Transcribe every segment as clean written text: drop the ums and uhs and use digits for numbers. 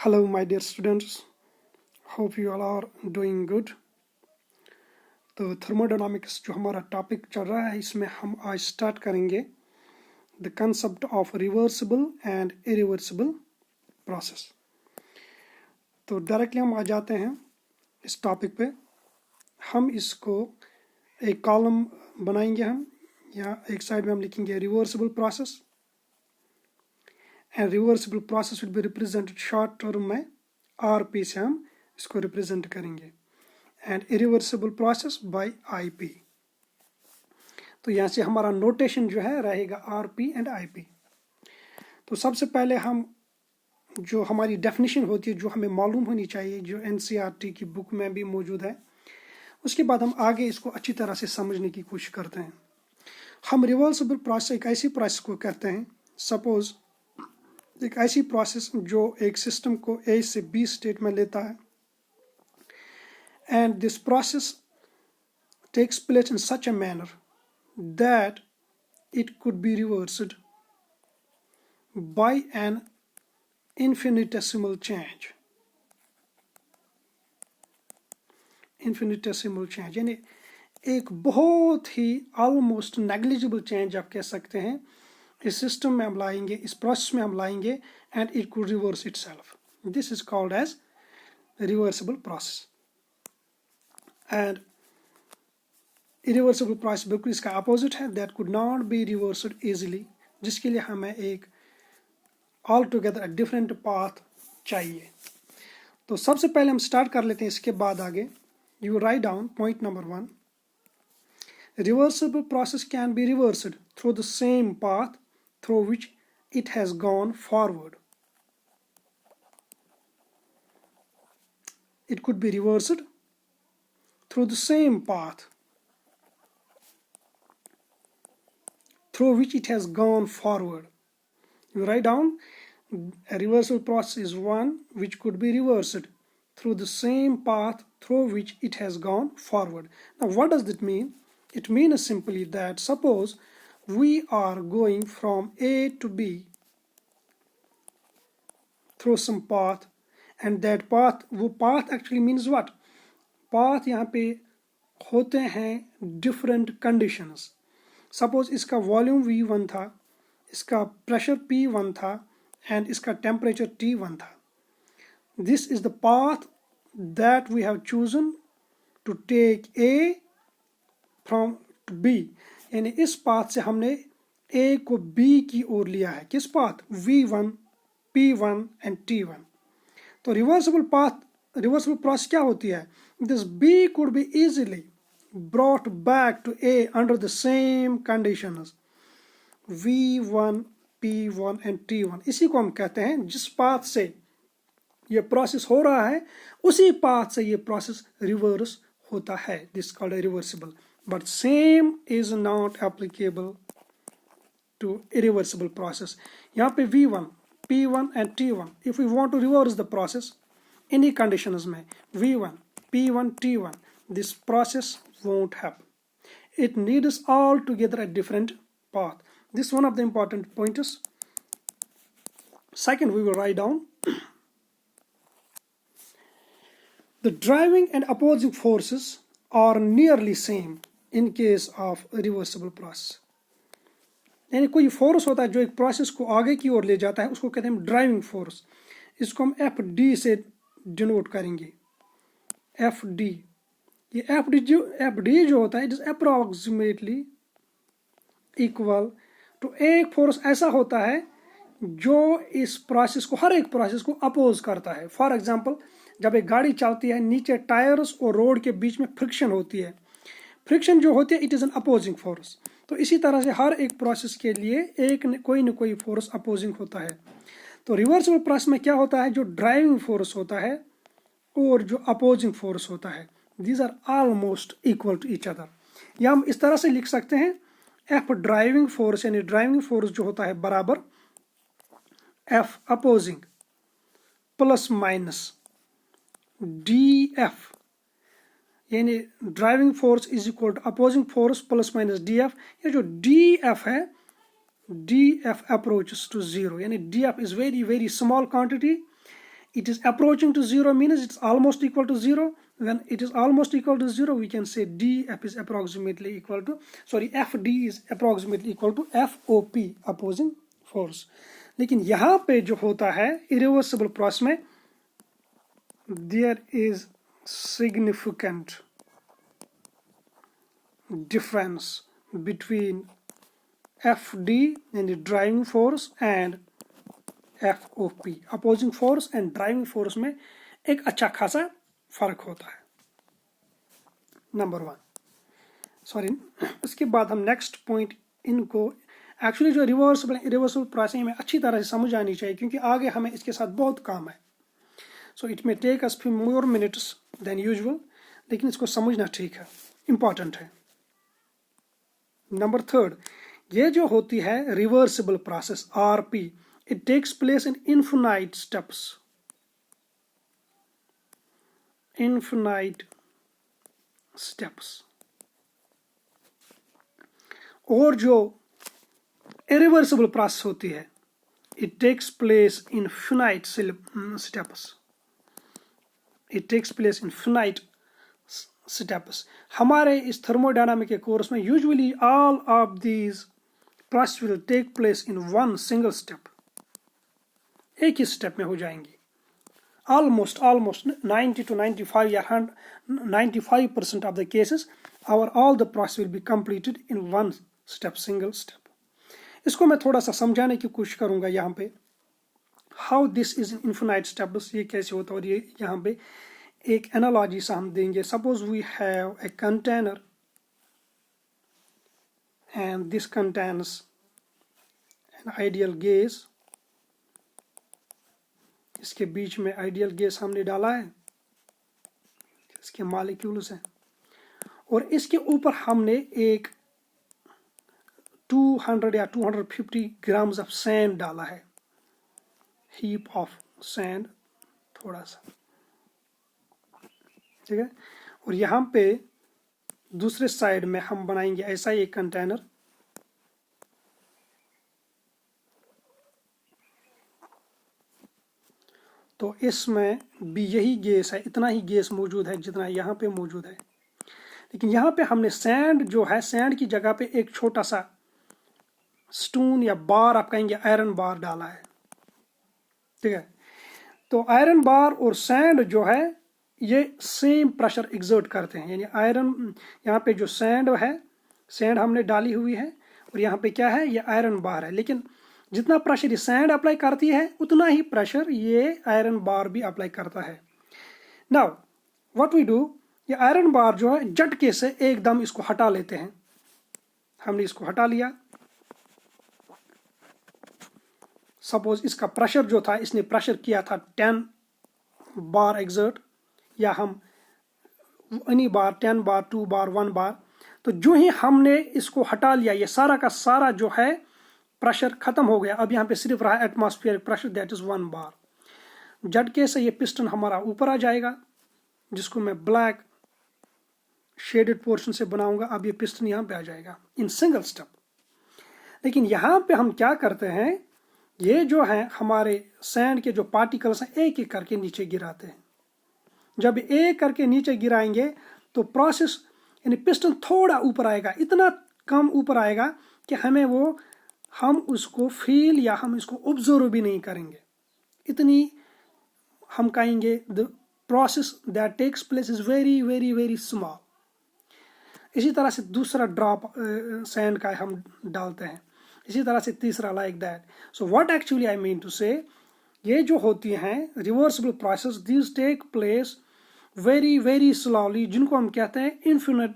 Hello my dear students, hope you all are doing good। तो thermodynamics जो हमारा topic चल रहा है इसमें हम आज स्टार्ट करेंगे the concept of reversible and irreversible process. तो डायरेक्टली हम आ जाते हैं इस टॉपिक पे। हम इसको एक कॉलम बनाएंगे हम, या एक साइड में हम लिखेंगे reversible process and reversible process will be represented short term में RP से हम इसको रिप्रेजेंट करेंगे and irreversible process by IP। तो यहाँ से हमारा नोटेशन जो है रहेगा RP एंड IP। तो सबसे पहले हम जो हमारी डेफिनेशन होती है जो हमें मालूम होनी चाहिए, जो NCERT की बुक में भी मौजूद है, उसके बाद हम आगे इसको अच्छी तरह से समझने की कोशिश करते हैं। हम रिवर्सिबल प्रोसेस एक ऐसी प्रोसेस को कहते हैं, सपोज एक ऐसी प्रोसेस जो एक सिस्टम को A से B स्टेट में लेता है and this process takes place in such a manner that it could be reversed by an infinitesimal change। infinitesimal change यानी एक बहुत ही ऑलमोस्ट नेग्लिजिबल चेंज आप कह सकते हैं इस सिस्टम में हम लाएंगे, इस प्रोसेस में हम लाएंगे and it could reverse itself. This is called as reversible process. And irreversible process बिल्कुल इसका अपोजिट है, that could not be reversed easily, जिसके लिए हमें एक ऑल टुगेदर डिफरेंट पाथ चाहिए। तो सबसे पहले हम स्टार्ट कर लेते हैं, इसके बाद आगे you write down point number 1। Reversible process can be reversed through the same path through which it has gone forward। It could be reversed through the same path through which it has gone forward। You write down a reversible process is one which could be reversed through the same path through which it has gone forward। Now what does that mean? It means simply that suppose we are going from A to B through some path and that path, वो path actually means what? path यहाँ पे होते हैं different conditions। suppose इसका volume V1 था, इसका pressure P1 था and इसका temperature T1 था। this is the path that we have chosen to take A from to B। यानी इस पाथ से हमने A को B की ओर लिया है। किस path? V1, P1 and T1। तो रिवर्सिबल प्रोसेस क्या होती है? This B could be easily brought back to A under the same conditions V1, P1 and T1। इसी को हम कहते हैं जिस पाथ से ये प्रोसेस हो रहा है उसी पाथ से ये प्रोसेस रिवर्स होता है। This called reversible. But same is not applicable to irreversible process। यहाँ पे V1, P1 and T1, if we want to reverse the process any conditions में V1, P1, T1, this process won't happen। It needs all together a different path। This is one of the important pointers। Second, we will write down the driving and opposing forces are nearly same in case of reversible process। यानी कोई force होता है जो एक process को आगे की ओर ले जाता है, उसको कहते हैं ड्राइविंग फोर्स। इसको हम FD से डिनोट करेंगे। FD, ये FD जो होता है it is approximately equal to एक फोर्स ऐसा होता है जो इस प्रोसेस को, हर एक प्रोसेस को अपोज करता है। फॉर एग्जाम्पल, जब एक गाड़ी चलती है नीचे टायर्स और रोड के बीच में फ्रिक्शन होती है। फ्रिक्शन जो होती है it is an opposing force. तो इसी तरह से हर एक प्रोसेस के लिए कोई न कोई फोर्स अपोजिंग होता है। तो रिवर्सिबल प्रोसेस में क्या होता है? जो ड्राइविंग फोर्स होता है और जो अपोजिंग फोर्स होता है, these are almost equal to each other. या हम इस तरह से लिख सकते हैं F ड्राइविंग फोर्स, यानी ड्राइविंग फोर्स जो होता है बराबर F opposing plus minus DF, यानी driving force is equal to opposing force plus minus DF। ये जो DF है, DF अप्रोचेस टू जीरो, यानी DF is very very small quantity it is approaching to 0 means it's almost equal to 0. When it is almost equal to 0, we can say DF is approximately equal to, FD is approximately equal to FOP, opposing force. लेकिन यहाँ पे जो होता है irreversible process में, there is significant difference between FD and the driving force and FOP, opposing force and driving force में एक अच्छा खासा फर्क होता है, नंबर 1. उसके बाद हम नेक्स्ट पॉइंट, इनको एक्चुअली जो रिवर्सिबल इरिवर्सिबल प्रोसेस में अच्छी तरह से समझ आनी चाहिए, क्योंकि आगे हमें इसके साथ बहुत काम है. So it may take us few more minutes than usual, लेकिन इसको समझना ठीक है, इंपॉर्टेंट है. नंबर 3, ये जो होती है reversible process RP, it takes place in infinite steps. और जो irreversible process होती है, it takes place in finite steps. हमारे इस थर्मोडायनामिक के कोर्स में usually all of these processes will take place in one single step. एक ही step में हो जाएंगी. Almost 90 to 95 या 95% of the cases, all the process will be completed in one step, single step. इसको मैं थोड़ा सा समझाने की कोशिश करूंगा यहाँ पे. How this is in infinite steps, ये कैसे होता है, और ये यहाँ पे एक एनालॉजी सा हम देंगे. Suppose we have a container and this contains an ideal gas. इसके बीच में आइडियल गैस हमने डाला है, इसके मॉलिक्यूल्स हैं, और इसके ऊपर हमने एक 200 या 250 ग्राम्स ऑफ सैंड डाला है, हीप ऑफ सैंड, थोड़ा सा, ठीक है. और यहाँ पे दूसरे साइड में हम बनाएंगे ऐसा ही एक कंटेनर, तो इसमें भी यही गैस है, इतना ही गैस मौजूद है जितना यहाँ पे मौजूद है. लेकिन यहाँ पे हमने सैंड जो है, सैंड की जगह पे एक छोटा सा स्टोन या बार, आप कहेंगे आयरन बार डाला है, ठीक है. तो आयरन बार और सैंड जो है ये सेम प्रेशर एग्जर्ट करते हैं, यानी आयरन, यहाँ पे जो सैंड है, सैंड हमने डाली हुई है, और यहाँ पे क्या है, ये आयरन बार है. लेकिन जितना प्रेशर ये सैंड अप्लाई करती है, उतना ही प्रेशर ये आयरन बार भी अप्लाई करता है. नाउ व्हाट वी डू, ये आयरन बार जो है झटके से एकदम इसको हटा लेते हैं. हमने इसको हटा लिया. सपोज इसका प्रेशर जो था, इसने प्रेशर किया था 10 बार एग्जर्ट, या हम एनी बार, 10 बार, 2 बार, 1 बार. तो जो ही हमने इसको हटा लिया, ये सारा का सारा जो है प्रेशर खत्म हो गया. अब यहाँ पे सिर्फ रहा एटमॉस्फेरिक प्रेशर, दैट इज 1 बार. झटके से ये पिस्टन हमारा ऊपर आ जाएगा, जिसको मैं ब्लैक शेडेड पोर्शन से बनाऊंगा. अब ये पिस्टन यहाँ पे आ जाएगा इन सिंगल स्टेप. लेकिन यहाँ पे हम क्या करते हैं, ये जो है हमारे सैंड के जो पार्टिकल्स हैं, एक एक करके नीचे गिराते हैं. जब एक करके नीचे गिराएंगे तो प्रोसेस, यानी पिस्टन थोड़ा ऊपर आएगा, इतना कम ऊपर आएगा कि हम उसको फील या हम इसको ऑब्जर्व भी नहीं करेंगे. इतनी हम कहेंगे the process that takes place is very very very small. इसी तरह से दूसरा ड्रॉप सैंड का हम डालते हैं, इसी तरह से तीसरा, like that. So what actually I mean to say, ये जो होती हैं reversible process, this take place very very slowly, जिनको हम कहते हैं infinite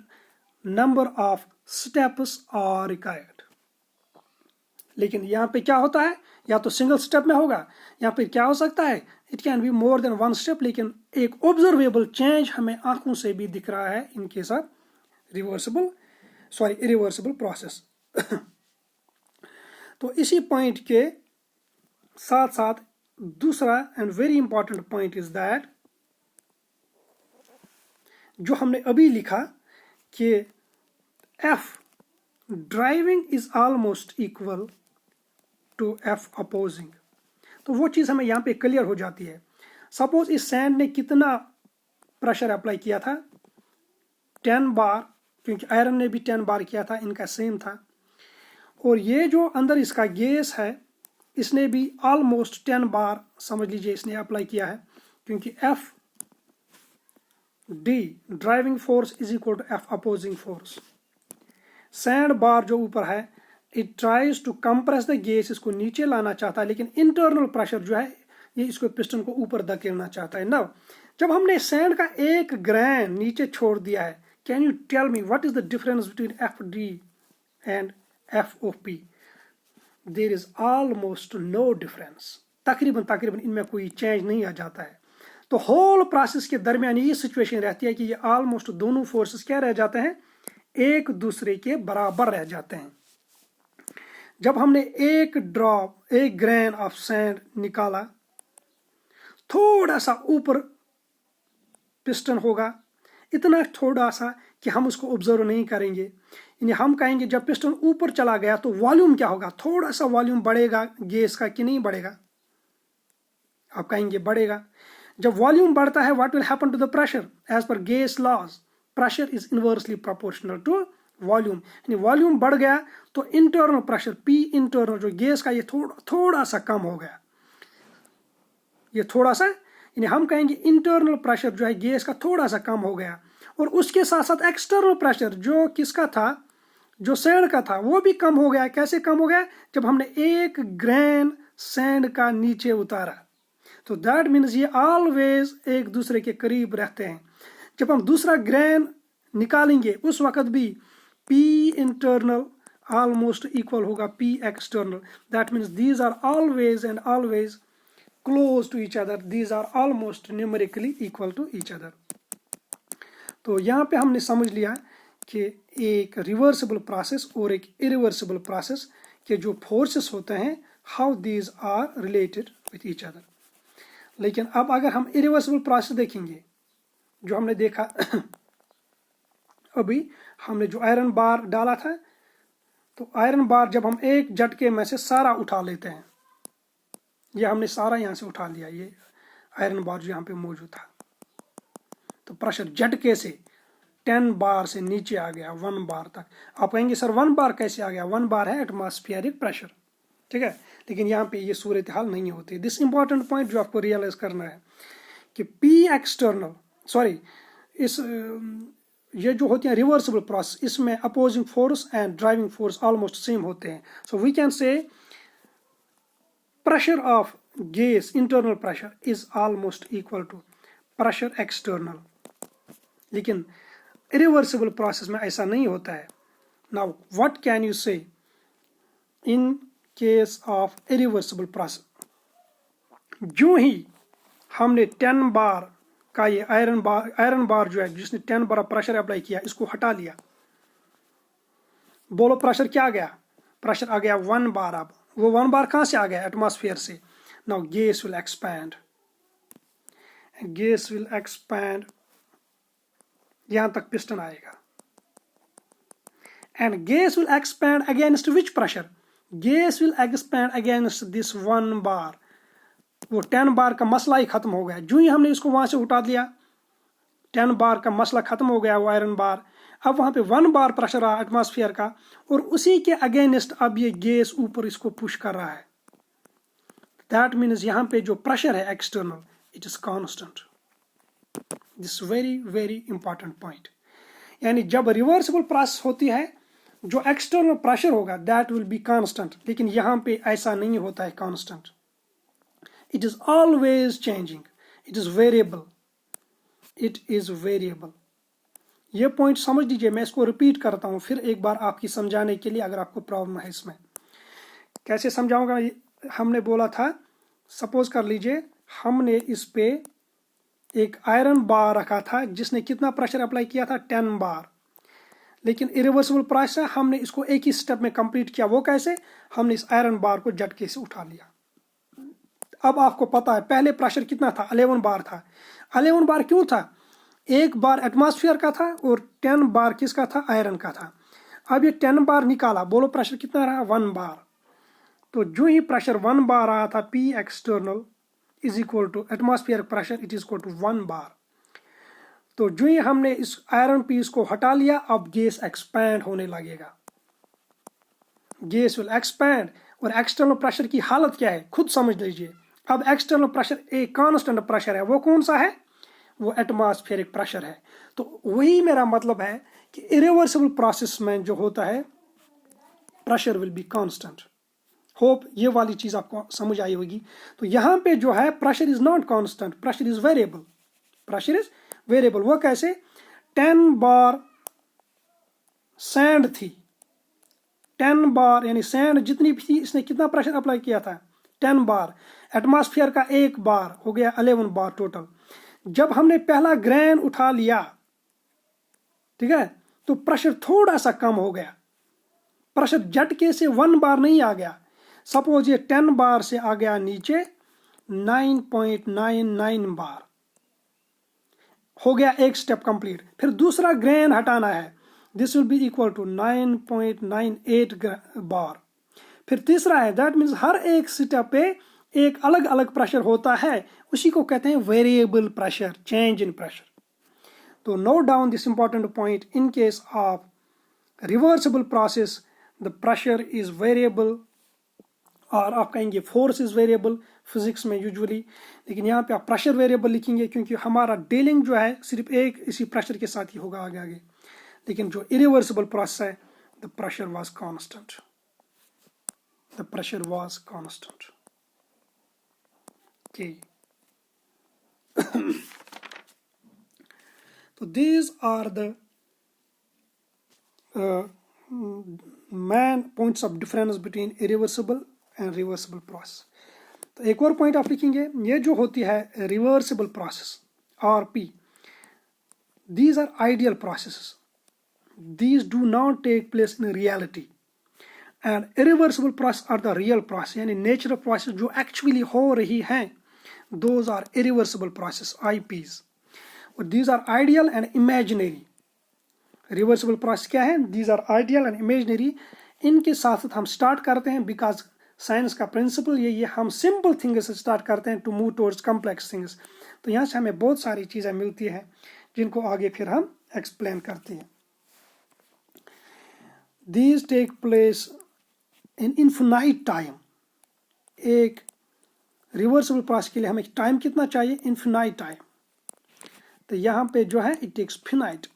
number of steps are required. लेकिन यहाँ पे क्या होता है, या तो सिंगल स्टेप में होगा, यहाँ पे क्या हो सकता है, it can be more than 1 step. लेकिन एक ऑब्जर्वेबल चेंज हमें आंखों से भी दिख रहा है इनके साथ इरिवर्सिबल प्रोसेस. तो इसी पॉइंट के साथ साथ दूसरा and very important point is that, जो हमने अभी लिखा कि F driving is almost equal to F opposing, तो वो चीज हमें यहाँ पे क्लियर हो जाती है. सपोज इस सैंड ने कितना प्रेशर अप्लाई किया था, 10 बार, क्योंकि आयरन ने भी 10 बार किया था, इनका सेम था। और ये जो अंदर इसका गैस है इसने भी ऑलमोस्ट 10 बार समझ लीजिए इसने अप्लाई किया है, क्योंकि F D driving force is equal to F opposing force. Sand bar जो ऊपर है it tries to compress the gas, इसको नीचे लाना चाहता है, लेकिन इंटरनल प्रेशर जो है ये इसको पिस्टन को ऊपर धकेलना चाहता है। नाउ जब हमने सैंड का एक ग्रेन नीचे छोड़ दिया है, can you tell me what is the difference between F D and F O P? There is almost no difference, तकरीबन इनमें कोई चेंज नहीं आ जाता है। तो होल प्रोसेस के दरमियान ये सिचुएशन रहती है कि ये ऑलमोस्ट दोनों फोर्सेस क्या रह जाते हैं, एक दूसरे के बराबर रह जाते हैं। जब हमने एक ग्रेन ऑफ सैंड निकाला, थोड़ा सा ऊपर पिस्टन होगा, इतना थोड़ा सा कि हम उसको ऑब्जर्व नहीं करेंगे, यानी हम कहेंगे जब पिस्टन ऊपर चला गया तो वॉल्यूम क्या होगा, थोड़ा सा वॉल्यूम बढ़ेगा गैस का कि नहीं बढ़ेगा? आप कहेंगे बढ़ेगा। जब वॉल्यूम बढ़ता है what will happen to the pressure? As per gas laws pressure is inversely proportional to volume, यानी वॉल्यूम बढ़ गया तो इंटरनल प्रेशर पी इंटरनल जो गैस का ये थोड़ा सा कम हो गया, ये थोड़ा सा, यानी हम कहेंगे इंटरनल प्रेशर जो है गैस का थोड़ा सा कम हो गया। और उसके साथ साथ एक्सटर्नल प्रेशर जो किसका था, जो सैंड का था, वो भी कम हो गया। कैसे कम हो गया? जब हमने एक ग्रेन सैंड का नीचे उतारा। तो दैट मीन्स ये ऑलवेज एक दूसरे के करीब रहते हैं। जब हम दूसरा ग्रेन निकालेंगे उस वक्त भी P इंटरनल ऑलमोस्ट इक्वल होगा P external. That means these are always and always close to each other, these are almost numerically equal to each other। तो यहाँ पे हमने समझ लिया कि एक रिवर्सिबल प्रोसेस और एक इरिवर्सिबल प्रोसेस के जो फोर्सेस होते हैं how these are related with each other. लेकिन अब अगर हम इरिवर्सिबल प्रोसेस देखेंगे, जो हमने देखा अभी हमने जो आयरन बार डाला था, तो आयरन बार जब हम एक झटके में से सारा उठा लेते हैं, ये हमने सारा यहाँ से उठा लिया, ये आयरन बार जो यहाँ पे मौजूद था, तो प्रेशर झटके से 10 बार से नीचे आ गया 1 बार तक। आप कहेंगे सर 1 बार कैसे आ गया? 1 बार है एटमॉस्फेरिक प्रेशर, ठीक है, लेकिन यहाँ पे ये सूरत हाल नहीं होती। दिस इंपॉर्टेंट पॉइंट जो आपको रियलाइज करना है कि पी एक्सटर्नल ये जो होती है रिवर्सिबल प्रोसेस, इसमें opposing force and driving force almost same होते हैं। So we can say pressure of gas internal pressure is almost equal to pressure external, लेकिन irreversible process में ऐसा नहीं होता है। Now what can you say in case of irreversible process? जो ही हमने 10 बार का ये आयरन बार जो है जिसने 10 बार प्रेशर अप्लाई किया, इसको हटा लिया, बोलो प्रेशर क्या आ गया? प्रेशर आ गया 1 बार। अब वो 1 बार कहां से आ गया? एटमॉस्फेयर से। नाउ गैस विल एक्सपैंड, यहां तक पिस्टन आएगा, and gas will expand against which pressure? Gas will expand against this 1 बार। वो 10 बार का मसला ही खत्म हो गया। जो ही हमने इसको वहां से उठा दिया, 10 बार का मसला खत्म हो गया, वो आयरन बार। अब वहां पे 1 बार प्रेशर आ एटमॉस्फेयर का, और उसी के अगेंस्ट अब ये गैस ऊपर इसको पुश कर रहा है। दैट मीन्स यहाँ पे जो प्रेशर है external, it is constant. This very very important point. यानी जब रिवर्सिबल प्रोसेस होती है, जो एक्सटर्नल प्रेशर होगा दैट विल बी कांस्टेंट, लेकिन यहाँ पे ऐसा नहीं होता है constant. It is always changing, it is variable, it is variable. ये पॉइंट समझ लीजिए, मैं इसको रिपीट करता हूं फिर एक बार आपकी समझाने के लिए, अगर आपको प्रॉब्लम है इसमें। कैसे समझाऊंगा? हमने बोला था, सपोज कर लीजिए हमने इस पे एक आयरन बार रखा था जिसने कितना प्रेशर अप्लाई किया था? 10 बार। लेकिन इरिवर्सिबल प्रोसेस है, हमने इसको एक ही स्टेप में कंप्लीट किया। वो कैसे? हमने इस आयरन बार को झटके से उठा लिया। अब आपको पता है पहले प्रेशर कितना था? 11 बार था। 11 बार क्यों था? 1 बार एटमॉस्फेयर का था और 10 बार किसका था? आयरन का था। अब ये 10 बार निकाला, बोलो प्रेशर कितना रहा? 1 बार। तो जो ही प्रेशर 1 बार आया था P external, is equal to atmospheric pressure it is equal to 1 bar. तो जो ही हमने इस आयरन पीस को हटा लिया, अब गैस एक्सपैंड होने लगेगा, गैस विल एक्सपैंड। और एक्सटर्नल प्रेशर की हालत क्या है खुद समझ लीजिए। अब एक्सटर्नल प्रेशर एक कांस्टेंट प्रेशर है, वो कौन सा है, वो एटमॉस्फेरिक प्रेशर है। तो वही मेरा मतलब है कि इरिवर्सिबल प्रोसेस में जो होता है pressure will be constant. Hope ये वाली चीज आपको समझ आई होगी। तो यहां पे जो है pressure is not constant, pressure is variable, pressure is variable. वो कैसे, 10 बार सैंड थी, 10 बार यानी सैंड जितनी भी थी इसने कितना प्रेशर अप्लाई किया था, 10 बार। एटमॉस्फेयर का 1 बार हो गया 11 बार टोटल। जब हमने पहला ग्रेन उठा लिया, ठीक है, तो प्रेशर थोड़ा सा कम हो गया, प्रेशर झटके से 1 बार नहीं आ गया। सपोज ये 10 बार से आ गया नीचे 9.99 बार, हो गया एक स्टेप कंप्लीट। फिर दूसरा ग्रेन हटाना है, this will be equal to 9.98 bar. फिर तीसरा है, दैट मीन्स हर एक स्टेप पे एक अलग अलग प्रेशर होता है, उसी को कहते हैं variable pressure, change in pressure. तो note down this important point, in case of reversible process the pressure is variable, और आप कहेंगे फोर्स इज वेरिएबल फिजिक्स में यूजुअली, लेकिन यहाँ पे आप प्रेशर वेरिएबल लिखेंगे क्योंकि हमारा डीलिंग जो है सिर्फ एक इसी प्रेशर के साथ ही होगा आगे आगे। लेकिन जो इरिवर्सिबल प्रोसेस है, the pressure was constant, the pressure was constant. Okay, तो these are the main points of difference between irreversible and reversible process. तो एक और पॉइंट आप लिखेंगे, ये जो होती है reversible process RP, these are ideal processes, these do not take place in reality, and irreversible process are the real process, यानी नेचुरल प्रोसेस जो एक्चुअली हो रही हैं, those are irreversible process IPs। और these are ideal and imaginary। Reversible process क्या है, these are ideal and imaginary। इनके साथ हम स्टार्ट करते हैं बिकॉज साइंस का प्रिंसिपल ये हम सिंपल थिंग्स से स्टार्ट करते हैं to move towards complex things. तो यहाँ से हमें बहुत सारी चीज़ें मिलती हैं जिनको आगे फिर हम एक्सप्लेन करते हैं। These take place in infinite time। एक रिवर्सिबल प्रोसेस के लिए हमें टाइम कितना चाहिए, इन्फिनाइट टाइम। तो यहाँ पे जो है इट टेक्स फिनाइट,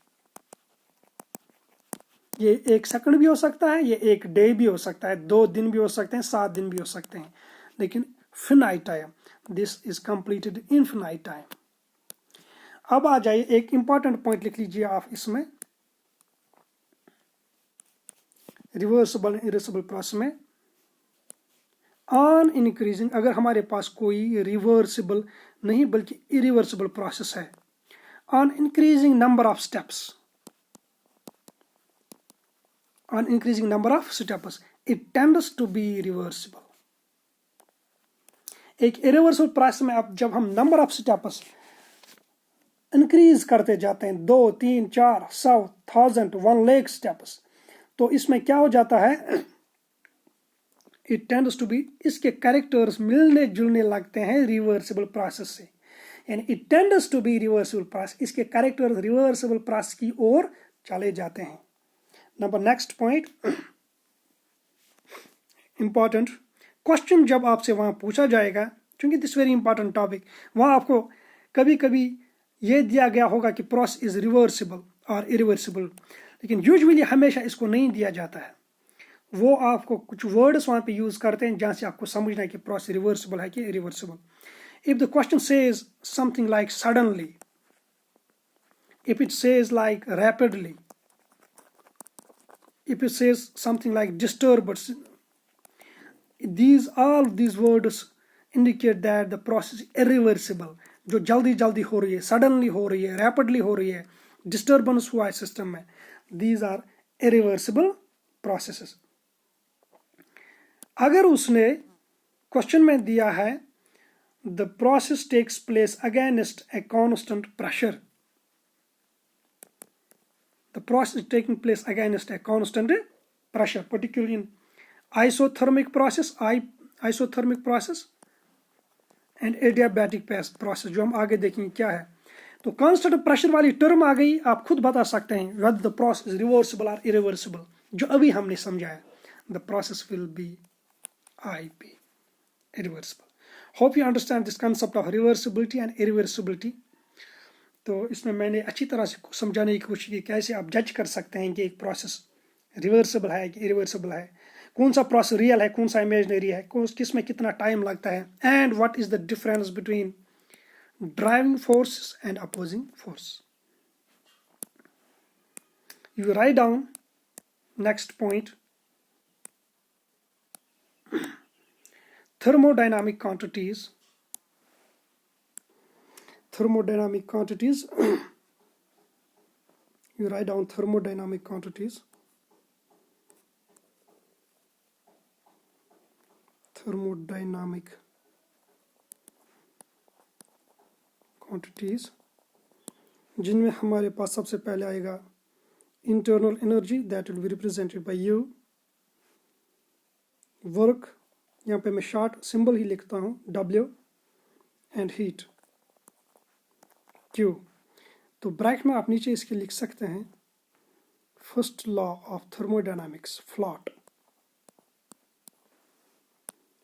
ये 1 सेकंड भी हो सकता है, ये 1 डे भी हो सकता है, 2 दिन भी हो सकते हैं, 7 दिन भी हो सकते हैं, लेकिन finite time, this is completed infinite time. अब आ जाइए, एक इंपॉर्टेंट पॉइंट लिख लीजिए आप इसमें, रिवर्सिबल इरिवर्सिबल प्रोसेस में ऑन इंक्रीजिंग, अगर हमारे पास कोई रिवर्सिबल नहीं बल्कि इरिवर्सिबल प्रोसेस है, on increasing number of steps, on increasing number of steps it tends to be reversible। एक इरिवर्सिबल प्रोसेस में अब जब हम नंबर ऑफ स्टेप्स इंक्रीज करते जाते हैं, 2, 3, 4, 100, 1000, 1 लाख स्टेप्स, तो इसमें क्या हो जाता है, इट टेंड्स टू बी, इसके कैरेक्टर्स मिलने जुलने लगते हैं रिवर्सिबल प्रोसेस से, यानी it tends to be reversible process, इसके कैरेक्टर्स रिवर्सिबल प्रोसेस की ओर चले जाते हैं। Number next point important question जब आपसे वहां पूछा जाएगा, क्योंकि दिस वेरी इंपॉर्टेंट टॉपिक, वहां आपको कभी कभी ये दिया गया होगा कि प्रोसेस इज रिवर्सिबल और इरिवर्सिबल, लेकिन यूजुअली हमेशा इसको नहीं दिया जाता है। वो आपको कुछ वर्ड्स वहां पे यूज करते हैं जहां से आपको समझना है कि प्रोसेस रिवर्सिबल है कि irreversible. If the question says something like suddenly, if it says like rapidly, if it says something like disturbance, all these words indicate that the process is irreversible। जो जल्दी जल्दी हो रही है, सडनली हो रही है, रैपिडली हो रही है, डिस्टर्बेंस हुआ है सिस्टम में, these are irreversible processes। अगर उसने क्वेश्चन में दिया है the process takes place against a constant pressure, the process is taking place against a constant pressure, particularly in isothermic process and adiabatic process, जो हम आगे देखेंगे क्या है। तो कांस्टेंट प्रेशर वाली टर्म आ गई, आप खुद बता सकते हैं वेदर द प्रोसेस रिवर्सिबल और इरिवर्सिबल, जो अभी हमने समझाया। The process will be IP, irreversible. Hope you understand this concept of reversibility and irreversibility. तो इसमें मैंने अच्छी तरह से समझाने की कोशिश की कैसे आप जज कर सकते हैं कि एक प्रोसेस रिवर्सिबल है कि इरिवर्सिबल है, कौन सा प्रोसेस रियल है, कौन सा इमेजिनरी है, किस में कितना टाइम लगता है, and what is the difference between driving force and opposing force. You write down next point, thermodynamic quantities. Thermodynamic quantities. You write down thermodynamic quantities. Thermodynamic quantities, जिनमें हमारे पास सबसे पहले आएगा internal energy, that will be represented by U. Work, यहाँ पे मैं short symbol ही लिखता हूँ W, एंड हीट Q। तो ब्रैकेट में आप नीचे इसके लिख सकते हैं first law of thermodynamics float,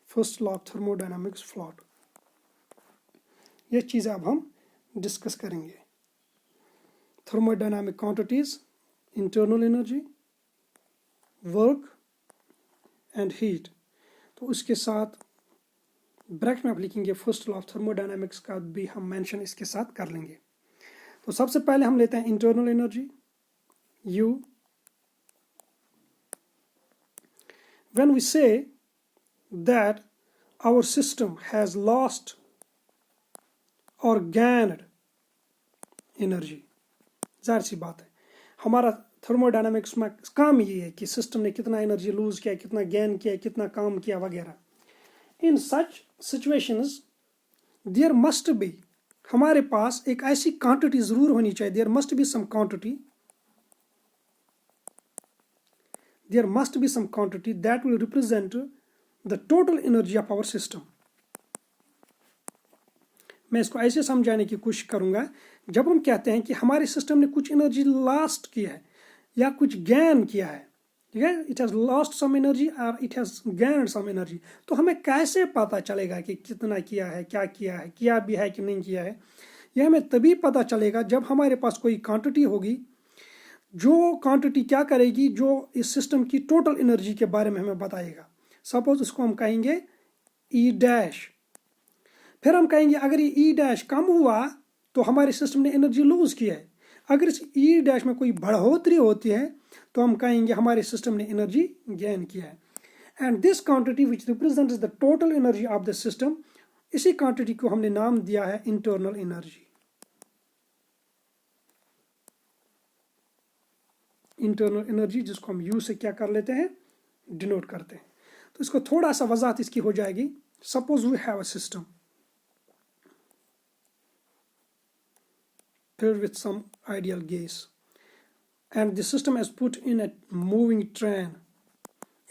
first law of thermodynamics float. ये चीज़ें अब हम डिस्कस करेंगे। Thermodynamic quantities, internal energy, work and heat. तो उसके साथ ब्रैकेट में आप लिखेंगे फर्स्ट लॉ ऑफ थर्मोडायनामिक्स का भी हम मेंशन इसके साथ कर लेंगे। तो सबसे पहले हम लेते हैं internal energy U। When we say that our system has lost और गेन्ड एनर्जी, जाहिर सी बात है हमारा थर्मोडायनामिक्स में काम ये है कि सिस्टम ने कितना एनर्जी लूज किया, कितना गेन किया, कितना काम किया वगैरह। In such situations there must be, हमारे पास एक ऐसी क्वांटिटी जरूर होनी चाहिए, there must be some quantity, there must be some quantity that will represent the total energy of our system. मैं इसको ऐसे समझाने की कोशिश करूंगा, जब हम कहते हैं कि हमारे सिस्टम ने कुछ एनर्जी लॉस्ट किया है या कुछ गेन किया है, ठीक है, it has lost some energy और it has gained some energy, तो हमें कैसे पता चलेगा कि कितना किया है, क्या किया है, किया भी है कि नहीं किया है। यह हमें तभी पता चलेगा जब हमारे पास कोई क्वांटिटी होगी, जो क्वांटिटी क्या करेगी, जो इस सिस्टम की टोटल एनर्जी के बारे में हमें बताएगा। सपोज उसको हम कहेंगे E डैश, फिर हम कहेंगे अगर ये E डैश कम हुआ तो हमारे सिस्टम ने एनर्जी लूज की है, अगर इस E डैश में कोई बढ़ोतरी होती है तो हम कहेंगे हमारे सिस्टम ने एनर्जी गेन किया है। And this quantity which represents the total energy of the system, इसी क्वांटिटी को हमने नाम दिया है इंटरनल एनर्जी। इंटरनल एनर्जी जिसको हम U से क्या कर लेते हैं, डिनोट करते हैं। तो इसको थोड़ा सा वजाहत इसकी हो जाएगी। Suppose we have a system filled with some ideal gas and the system is put in a moving train।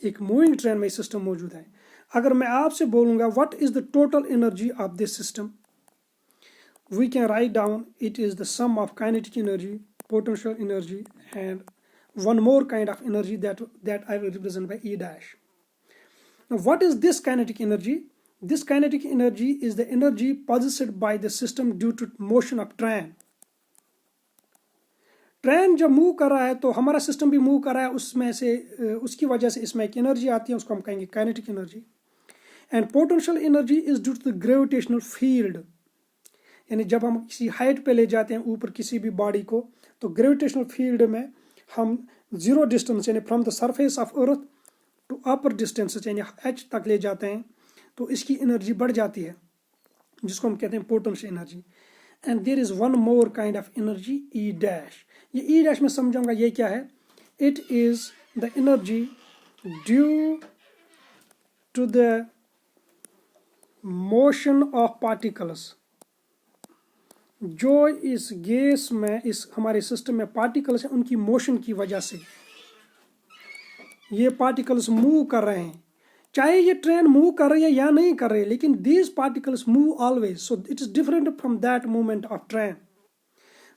एक मूविंग ट्रेन में सिस्टम मौजूद है। अगर मैं आपसे बोलूंगा what is the total energy of this system, we can write down it is the sum of kinetic energy, potential energy and one more kind of energy that I will represent by E dash. Now what is this kinetic energy? This kinetic energy is the energy possessed by the system due to motion of train। Train जब move कर रहा है तो हमारा system भी move कर रहा है, उसमें से उसकी वजह से इसमें एक एनर्जी आती है, उसको हम कहेंगे kinetic energy. And potential energy is due to the gravitational field, यानी जब हम किसी हाइट पे ले जाते हैं ऊपर किसी भी बॉडी को, तो ग्रेविटेशनल फील्ड में हम जीरो डिस्टेंस यानी from the surface of earth to upper distance यानी H तक ले जाते हैं, तो इसकी एनर्जी बढ़ जाती है, जिसको हम कहते हैं potential energy. And there is one more kind of energy E dash. ये E डैश में समझाऊंगा ये क्या है। It is the energy due to the motion of particles, जो इस गैस में, इस हमारे सिस्टम में पार्टिकल्स हैं, उनकी मोशन की वजह से ये पार्टिकल्स मूव कर रहे हैं, चाहे ये ट्रेन मूव कर रही है या नहीं कर रही है, लेकिन these particles move always, so it is different from that movement of train.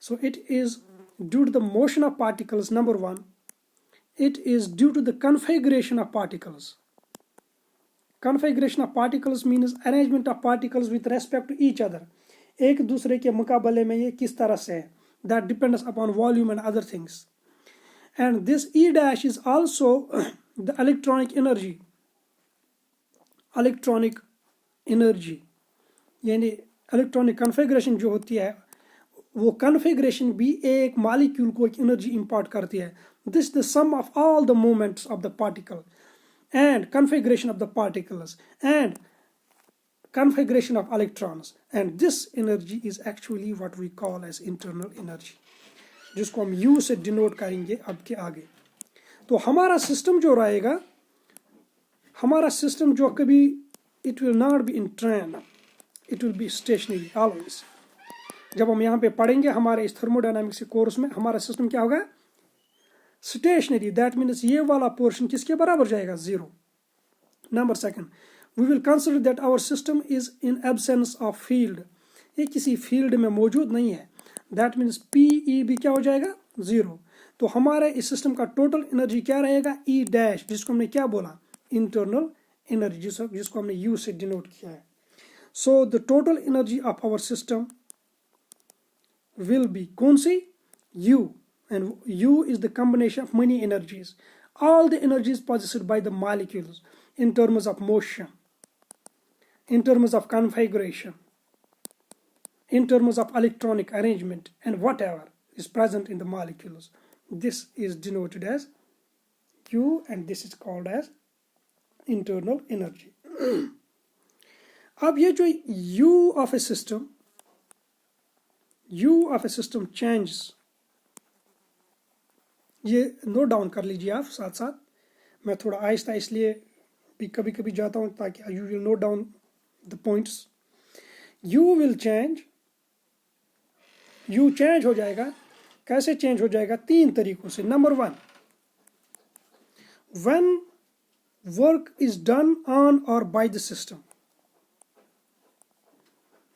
So it is due to the motion of particles, number one. It is due to the configuration of particles. Configuration of particles means arrangement of particles with respect to each other. एक दूसरे के मुकाबले में ये किस तरह से है. That depends upon volume and other things. And this E dash is also the electronic energy. Electronic energy. यानी electronic configuration जो होती है, वो कन्फिग्रेशन भी एक मॉलिक्यूल को एक एनर्जी इंपोर्ट करती है. This the sum of all the movements of the particle and configuration of the particles and configuration of electrons, and this energy is actually what we call as internal energy, जिसको हम you से denote करेंगे अब के आगे. तो हमारा system जो रहेगा, हमारा सिस्टम जो कभी it will not be in train, it will be stationary always. जब हम यहाँ पे पढ़ेंगे हमारे इस थर्मोडायनामिक्स के कोर्स में, हमारा सिस्टम क्या होगा, स्टेशनरी. दैट मीन्स ये वाला पोर्शन किसके बराबर जाएगा, zero. Number second, we will consider that our system is in absence of field. ये किसी फील्ड में मौजूद नहीं है. दैट मीन्स पी भी क्या हो जाएगा, जीरो. तो हमारे इस सिस्टम का टोटल एनर्जी क्या रहेगा, ई डैश, जिसको हमने क्या बोला, इंटरनल एनर्जी, जिसको हमने यू से डिनोट किया है. So the total energy of our system will be कौन सी, U, and U is the combination of many energies. All the energies possessed by the molecules in terms of motion, in terms of configuration, in terms of electronic arrangement, and whatever is present in the molecules. This is denoted as U, and this is called as internal energy. अब ये जो U of a system, U of a system changes, ये note down कर लीजिए आप साथ साथ. मैं थोड़ा आहिस्ता इसलिए भी कभी कभी जाता हूँ ताकि you will note down the points. You will change, you change हो जाएगा. कैसे चेंज हो जाएगा, तीन तरीकों से. Number one, when work is done on और by the system.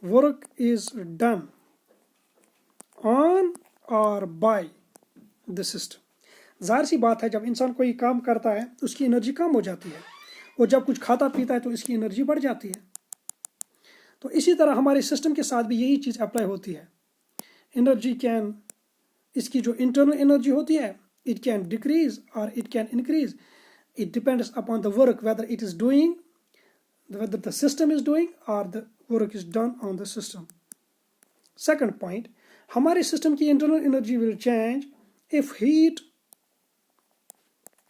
Work is done on और बाय द सिस्टम. जाहिर सी बात है, जब इंसान कोई काम करता है तो उसकी एनर्जी कम हो जाती है, और जब कुछ खाता पीता है तो इसकी एनर्जी बढ़ जाती है. तो इसी तरह हमारे सिस्टम के साथ भी यही चीज़ अप्लाई होती है. एनर्जी कैन, इसकी जो इंटरनल एनर्जी होती है, इट कैन डिक्रीज और it can increase. It depends upon the work, whether it is doing, whether the system is doing और the work is done on the system. Second point, हमारे system की internal energy will change if heat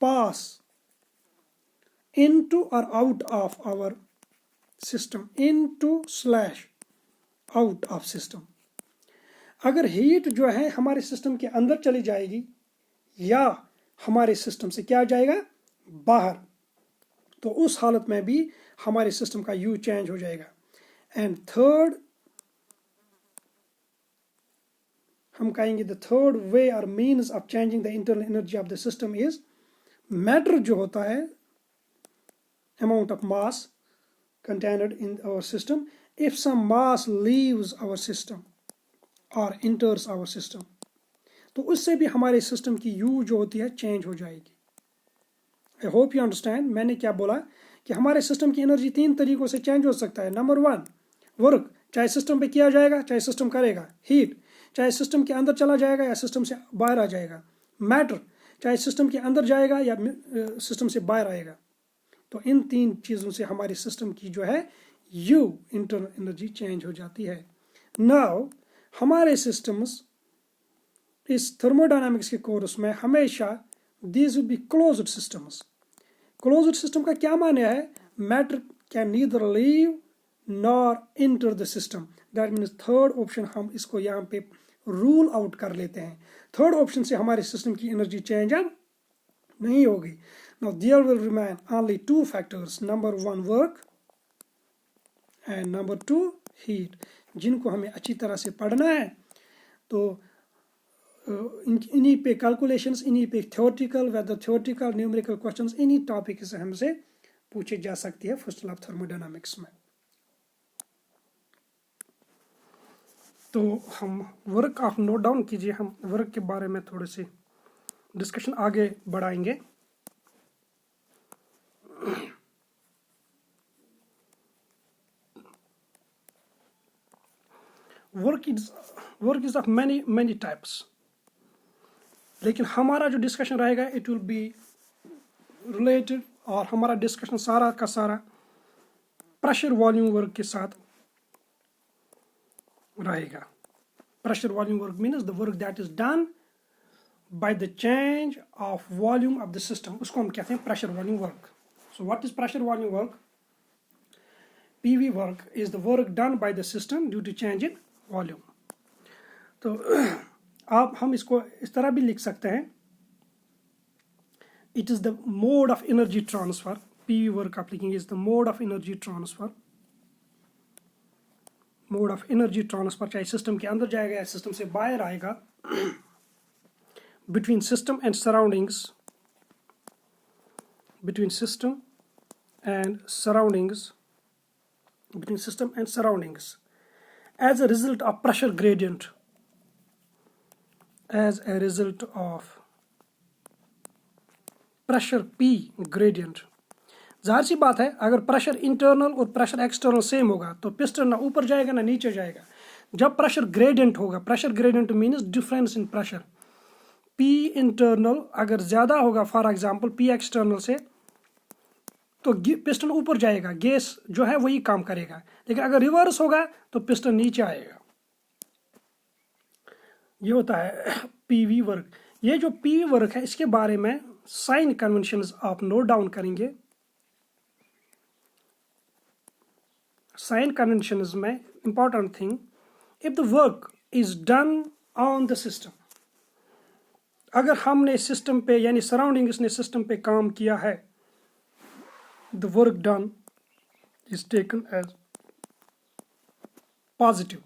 pass into और out of our system, into slash out of system. अगर heat जो है हमारे system के अंदर चली जाएगी या हमारे सिस्टम से क्या जाएगा, बाहर, तो उस हालत में भी हमारे सिस्टम का यू चेंज हो जाएगा. एंड थर्ड, हम कहेंगे द थर्ड वे और means of changing the internal energy of the system is, matter जो होता है, amount of mass contained in our system, if some mass leaves our system or enters our system, तो उससे भी हमारे system की you जो होती है चेंज हो जाएगी. I hope you understand. मैंने क्या बोला कि हमारे सिस्टम की एनर्जी तीन तरीकों से चेंज हो सकता है. नंबर वन, वर्क, चाहे सिस्टम पे किया जाएगा चाहे सिस्टम करेगा. हीट, चाहे सिस्टम के अंदर चला जाएगा या सिस्टम से बाहर आ जाएगा. मैटर, चाहे सिस्टम के अंदर जाएगा या सिस्टम से बाहर आएगा. तो इन तीन चीज़ों से हमारे सिस्टम की जो है यू, इंटरनल एनर्जी, चेंज हो जाती है. नाउ हमारे सिस्टम्स इस थर्मोडायनामिक्स के कोर्स में हमेशा these will be closed systems. Closed system का क्या माने है, matter can neither leave nor enter the system. That means third option हम इसको यहाँ पे रूल आउट कर लेते हैं. थर्ड ऑप्शन से हमारे सिस्टम की एनर्जी चेंज अब नहीं होगी. Now there will remain only two factors, number one work and number two heat, जिनको हमें अच्छी तरह से पढ़ना है. तो इन्हीं पे कैलकुलेशंस, इन्हीं पे theoretical, whether theoretical, numerical questions, इन्हीं टॉपिक से हमसे पूछी जा सकती है फर्स्ट लॉ ऑफ थर्मोडायनामिक्स में। तो हम वर्क आप नोट डाउन कीजिए, हम वर्क के बारे में थोड़े से डिस्कशन आगे बढ़ाएंगे। Work is of many types, लेकिन हमारा जो डिस्कशन रहेगा इट विल बी रिलेटेड, और हमारा डिस्कशन सारा का सारा प्रेशर वॉल्यूम वर्क के साथ रहेगा। Pressure volume work means the work that is done by the change of volume of the system, उसको हम कहते हैं pressure volume work. So what is pressure volume work? PV work is the work done by the system due to change in volume. तो आप हम इसको इस तरह भी लिख सकते हैं, it is the mode of energy transfer. PV work आप लिखेंगे is the mode of energy transfer, mode of energy transfer, चाहे सिस्टम के अंदर जाएगा या सिस्टम से बाहर आएगा, between system and surroundings, between system and surroundings as a result of pressure gradient, as a result of pressure P gradient। जाहिर सी बात है अगर प्रेशर इंटरनल और प्रेशर एक्सटर्नल सेम होगा तो पिस्टन ना ऊपर जाएगा ना नीचे जाएगा। जब प्रेशर ग्रेडियंट होगा, pressure gradient means difference in pressure, P internal अगर ज़्यादा होगा फॉर एग्जांपल P एक्सटर्नल से, तो पिस्टन ऊपर जाएगा, गैस जो है वही काम करेगा। लेकिन अगर रिवर्स होगा तो पिस्टन नीचे आएगा। ये होता है PV वर्क। ये जो PV वर्क है इसके बारे में साइन कन्वेंशंस आप नोट डाउन करेंगे। साइन कन्वेंशंस में important thing, if the work is done on the system, अगर हमने सिस्टम पे यानी सराउंडिंग्स ने सिस्टम पे काम किया है, the work done is taken as positive.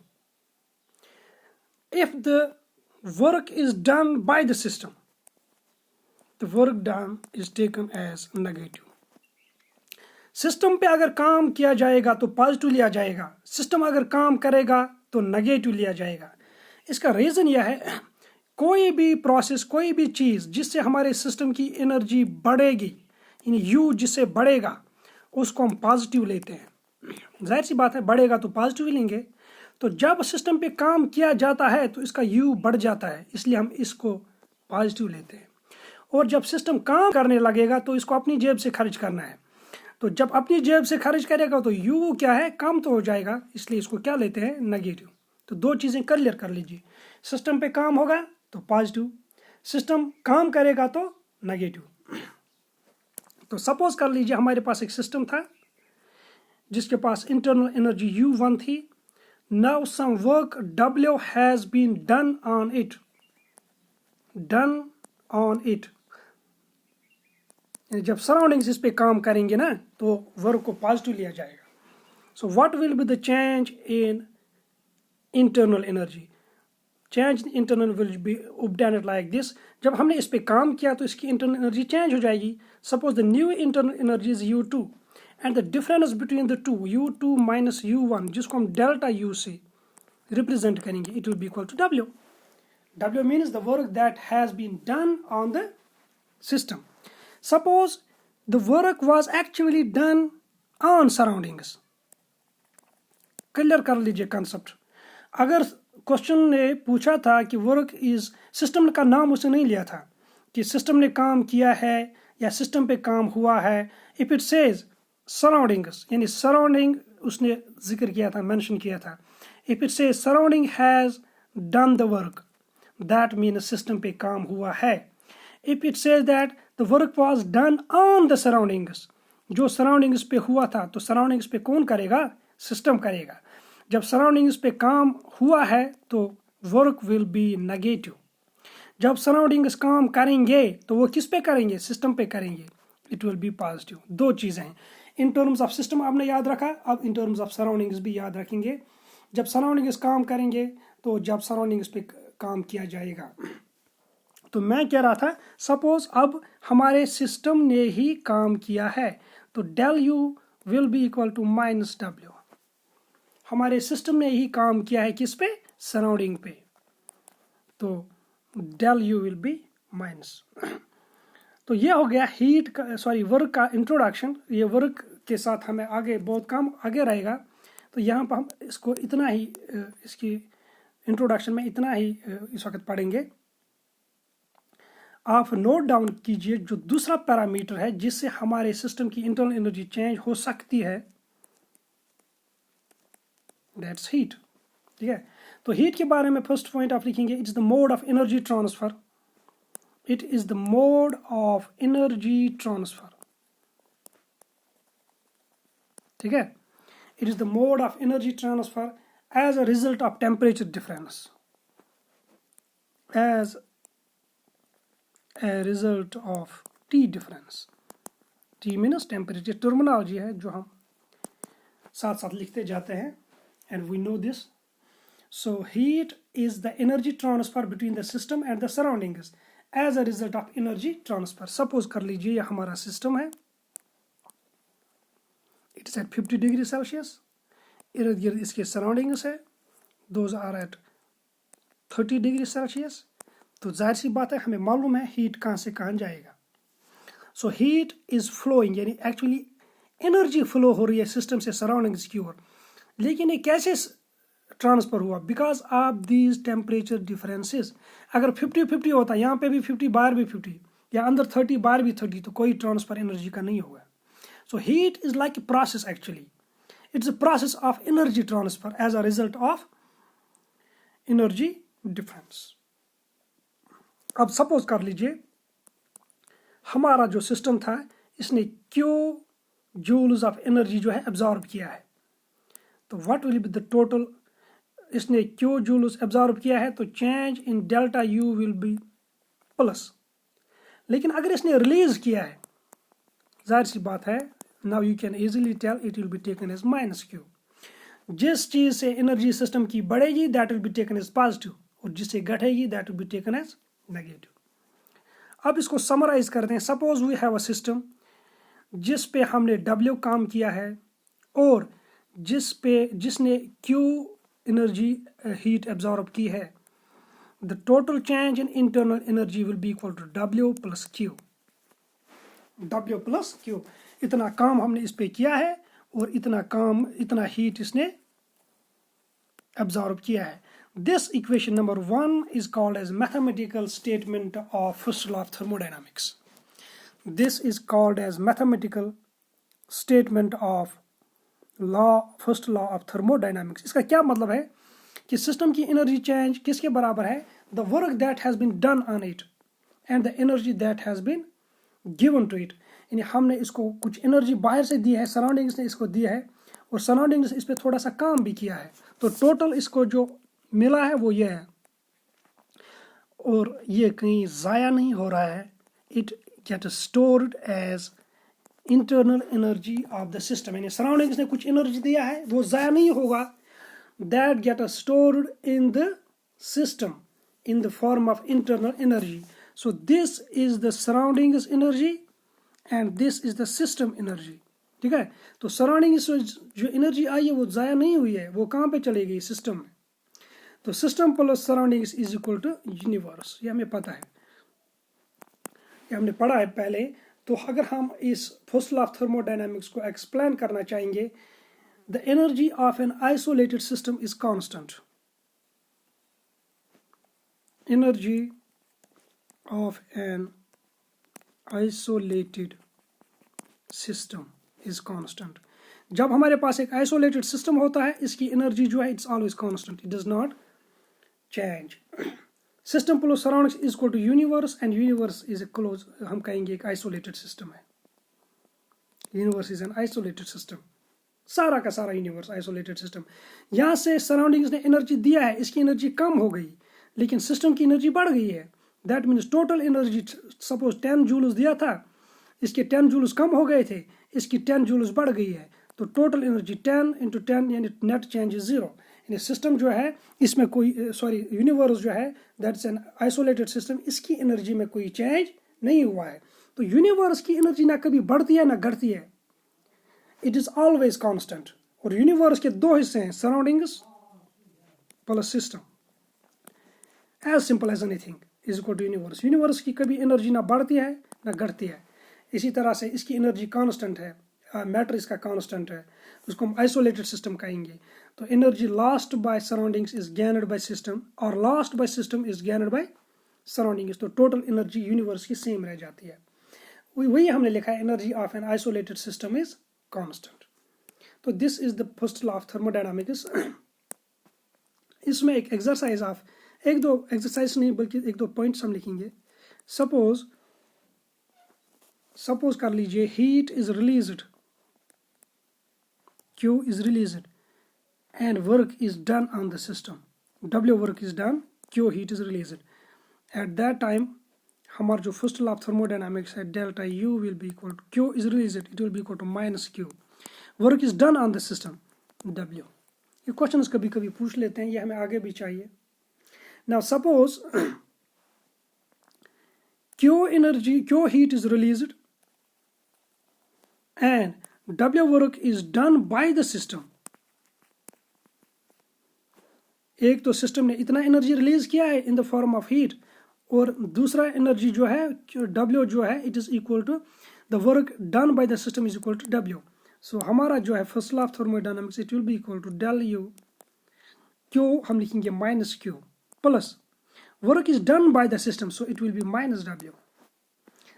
If the work is done by the system, the work done is taken as negative. System पे अगर काम किया जाएगा तो पॉजिटिव लिया जाएगा, सिस्टम अगर काम करेगा तो नेगेटिव लिया जाएगा। इसका रीज़न यह है, कोई भी प्रोसेस, कोई भी चीज़ जिससे हमारे सिस्टम की एनर्जी बढ़ेगी, U जिससे बढ़ेगा उसको हम पॉजिटिव लेते हैं। जाहिर सी बात है बढ़ेगा तो पॉजिटिव ही लेंगे। तो जब सिस्टम पे काम किया जाता है तो इसका U बढ़ जाता है, इसलिए हम इसको पॉजिटिव लेते हैं। और जब सिस्टम काम करने लगेगा तो इसको अपनी जेब से खर्च करना है, तो जब अपनी जेब से खर्च करेगा तो U क्या है, कम तो हो जाएगा, इसलिए इसको क्या लेते हैं, नेगेटिव। तो दो चीज़ें क्लियर कर लीजिए, सिस्टम पे काम होगा तो पॉजिटिव, सिस्टम काम करेगा तो नेगेटिव। तो सपोज कर लीजिए हमारे पास एक सिस्टम था जिसके पास इंटरनल एनर्जी U1 थी। Now some work W has been done on it, जब सराउंडिंग्स इस पे काम करेंगे ना तो वर्क को पॉजिटिव लिया जाएगा। So what will be the change in internal energy? Change internal will be obtained like this. जब हमने इस पे काम किया तो इसकी इंटरनल एनर्जी चेंज हो जाएगी। Suppose the new internal energy is U2 and the difference between the two, U2 minus U1, जिसको हम डेल्टा U से रिप्रेजेंट करेंगे, it will be equal to W। W means the work that has been done on the system. Suppose the work was actually done on surroundings. Clear कर लीजिए concept. अगर question ने पूछा था कि work is, system का नाम उसने नहीं लिया था कि सिस्टम ने काम किया है या सिस्टम पे काम हुआ है। इफ इट सेज सराउंडिंग्स, यानी सराउंडिंग उसने जिक्र किया था, मेंशन किया था। If it says surrounding has done the work, that mean system पे काम हुआ है। If it says that the work was done on the surroundings, जो सराउंडिंग्स पे हुआ था तो सराउंडिंग्स पे कौन करेगा, सिस्टम करेगा। जब सराउंडिंग्स पे काम हुआ है तो वर्क विल बी नेगेटिव। जब सराउंडिंग्स काम करेंगे तो वो किस पे करेंगे, सिस्टम पे करेंगे, इट विल बी पॉजिटिव। दो चीज़ें हैं, इन टर्म्स ऑफ सिस्टम आपने याद रखा, अब इन टर्म्स ऑफ सराउंडिंग्स भी याद रखेंगे। जब सराउंडिंग्स काम करेंगे तो जब सराउंडिंग्स पे काम किया जाएगा। तो मैं कह रहा था सपोज अब हमारे सिस्टम ने ही काम किया है तो del U will be equal to minus W. हमारे सिस्टम ने यही काम किया है किस पे, सराउंडिंग पे, तो del U will be minus. तो ये हो गया हीट का वर्क का इंट्रोडक्शन। ये वर्क के साथ हमें आगे बहुत काम आगे रहेगा, तो यहाँ पर हम इसको इतना ही इसकी इंट्रोडक्शन में इतना ही इस वक्त पढ़ेंगे। आप नोट डाउन कीजिए जो दूसरा पैरामीटर है जिससे हमारे सिस्टम की इंटरनल एनर्जी चेंज हो सकती है, दैट्स हीट। ठीक है, तो हीट के बारे में फर्स्ट पॉइंट आप लिखेंगे, it's the mode of energy transfer. It is the mode of energy transfer. ठीक है, it is the mode of energy transfer as a result of temperature difference, as a result of T difference. T means temperature, terminology है जो हम साथ साथ लिखते जाते हैं, and we know this. So heat is the energy transfer between the system and the surroundings as a result of energy transfer. Suppose कर लीजिए ये हमारा सिस्टम है, it is at 50 degree Celsius, इर्द गिर्द इसके सराउंडिंग्स है, those are at 30 degree Celsius. तो जाहिर सी बात है हमें मालूम है हीट कहाँ से कहाँ जाएगा। सो हीट इज फ्लोइंग, यानी एक्चुअली एनर्जी फ्लो हो रही है सिस्टम से सराउंडिंग्स की ओर, लेकिन ये कैसे ट्रांसफर हुआ, because of these temperature differences. अगर 50-50 होता, यहाँ पे भी 50 बाहर भी 50, या अंदर 30 बाहर भी 30, तो कोई ट्रांसफर एनर्जी का नहीं होगा। So heat is like a process, actually it's a process of energy transfer as a result of energy difference. अब सपोज कर लीजिए हमारा जो सिस्टम था इसने क्यू जूल्स ऑफ एनर्जी जो है एब्जॉर्ब किया है, तो what will be the total, इसने क्यू जूल्स एब्जॉर्ब किया है तो change in delta U will B plus. लेकिन अगर इसने रिलीज किया है, जाहिर सी बात है, now you can easily tell it will be taken as minus Q. जिस चीज से एनर्जी सिस्टम की बढ़ेगी that will be taken as positive, और जिससे घटेगी that will be taken as negative. अब इसको समराइज करते हैं। Suppose we have a system जिस पे हमने W काम किया है और जिसने Q एनर्जी हीट एब्जॉर्ब की है, the total change in internal energy will be equal to W plus Q। W plus Q, इतना काम हमने इस पे किया है और इतना हीट इसने एब्जॉर्ब किया है। This equation number 1 is called as mathematical statement of first law of thermodynamics. This is called as mathematical statement of first law of thermodynamics. इसका क्या मतलब है कि सिस्टम की एनर्जी चेंज किसके बराबर है, the work that has been done on it and the energy that has been given to it। यानी हमने इसको कुछ एनर्जी बाहर से दी है, सराउंडिंग्स ने इसको दी है और सराउंडिंग्स इस पे थोड़ा सा काम भी किया है, तो टोटल इसको जो मिला है वो ये है, और ये कहीं ज़ाया नहीं हो रहा है। It get stored as internal energy of the system, यानी सराउंडिंग्स ने कुछ एनर्जी दिया है वो ज़ाया नहीं होगा, that get stored in the system in the form of internal energy. So this is the surroundings energy and this is the system energy. ठीक है, तो सराउंडिंग्स जो एनर्जी आई है वो ज़ाया नहीं हुई है, वो कहाँ पे चली गई, सिस्टम में। तो system plus surroundings is equal to universe, ये हमें पता है, ये हमने पढ़ा है पहले। तो अगर हम इस फर्स्ट लॉ ऑफ थर्मोडायनामिक्स को एक्सप्लेन करना चाहेंगे, the energy of an isolated system is constant. Energy of an isolated system is constant. जब हमारे पास एक आइसोलेटेड सिस्टम होता है इसकी एनर्जी जो है it's always constant, it does not change. System plus surroundings is equal to universe and universe is a close, हम कहेंगे एक आइसोलेटेड सिस्टम है। Universe is an isolated system, सारा का सारा यूनिवर्स आइसोलेटेड सिस्टम। यहाँ से सराउंडिंग्स ने एनर्जी दिया है, इसकी एनर्जी कम हो गई लेकिन सिस्टम की एनर्जी बढ़ गई है, that means total energy suppose 10 joules दिया था, इसके 10 जूल्स कम हो गए थे, इसकी 10 जूल्स बढ़ गई है, तो टोटल एनर्जी 10 × 10 यानी नेट चेंज इज 0। यानी सिस्टम जो है इसमें कोई यूनिवर्स जो है दैट्स एन आइसोलेटेड सिस्टम, इसकी एनर्जी में कोई चेंज नहीं हुआ है। तो यूनिवर्स की एनर्जी ना कभी बढ़ती है ना घटती है, इट इज ऑलवेज कांस्टेंट। और यूनिवर्स के दो हिस्से हैं, surroundings plus system. As simple as anything is equal to universe. Universe की कभी एनर्जी ना बढ़ती है ना घटती है। इसी तरह से इसकी एनर्जी कांस्टेंट है, मैटर इसका कांस्टेंट है, उसको हम आइसोलेटेड सिस्टम कहेंगे। तो energy lost by surroundings is gained by system और lost by system is gained by surroundings. तो टोटल एनर्जी यूनिवर्स की सेम रह जाती है। वही हमने लिखा है, energy of an isolated system is constant. तो this is the first law of thermodynamics. इसमें एक एक्सरसाइज ऑफ, एक दो एक्सरसाइज नहीं बल्कि एक दो पॉइंट्स हम लिखेंगे। सपोज कर लीजिए heat is released, Q is released and work is done on the system. W work is done, Q heat is released. At that time हमारा जो फर्स्ट लॉ ऑफ थर्मोडायनामिक्स है, delta U will be equal to Q is released, it will be equal to minus Q. Work is done on the system, W. ये questions कभी कभी पूछ लेते हैं, ये हमें आगे भी चाहिए। Now suppose Q heat is released and W work is done by the system. एक तो सिस्टम ने इतना एनर्जी रिलीज किया है in the form of heat, और दूसरा एनर्जी जो है W जो है it is equal to the work done by the system is equal to W. So हमारा जो है first law of thermodynamics it will be equal to del U, Q हम लिखेंगे minus Q, plus work is done by the system, so it will be minus W.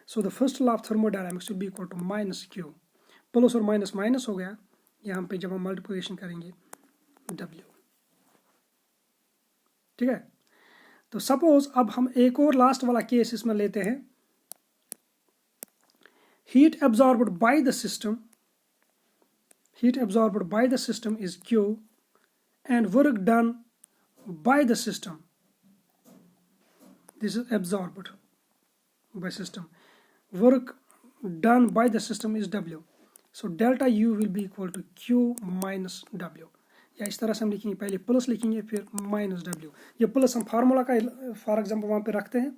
So the first law of thermodynamics will be equal to minus Q. Plus और minus minus हो गया यहाँ पे जब हम multiplication करेंगे W, ठीक है। तो सपोज अब हम एक और लास्ट वाला केस इसमें लेते हैं। Heat absorbed by the system, heat absorbed by the system is Q and work done by the system, this is absorbed by system, work done by the system is W. So delta U will be equal to Q minus W, या इस तरह से हम लिखेंगे, पहले plus लिखेंगे फिर minus W। ये प्लस हम फार्मूला का फॉर एग्जांपल वहाँ पे रखते हैं,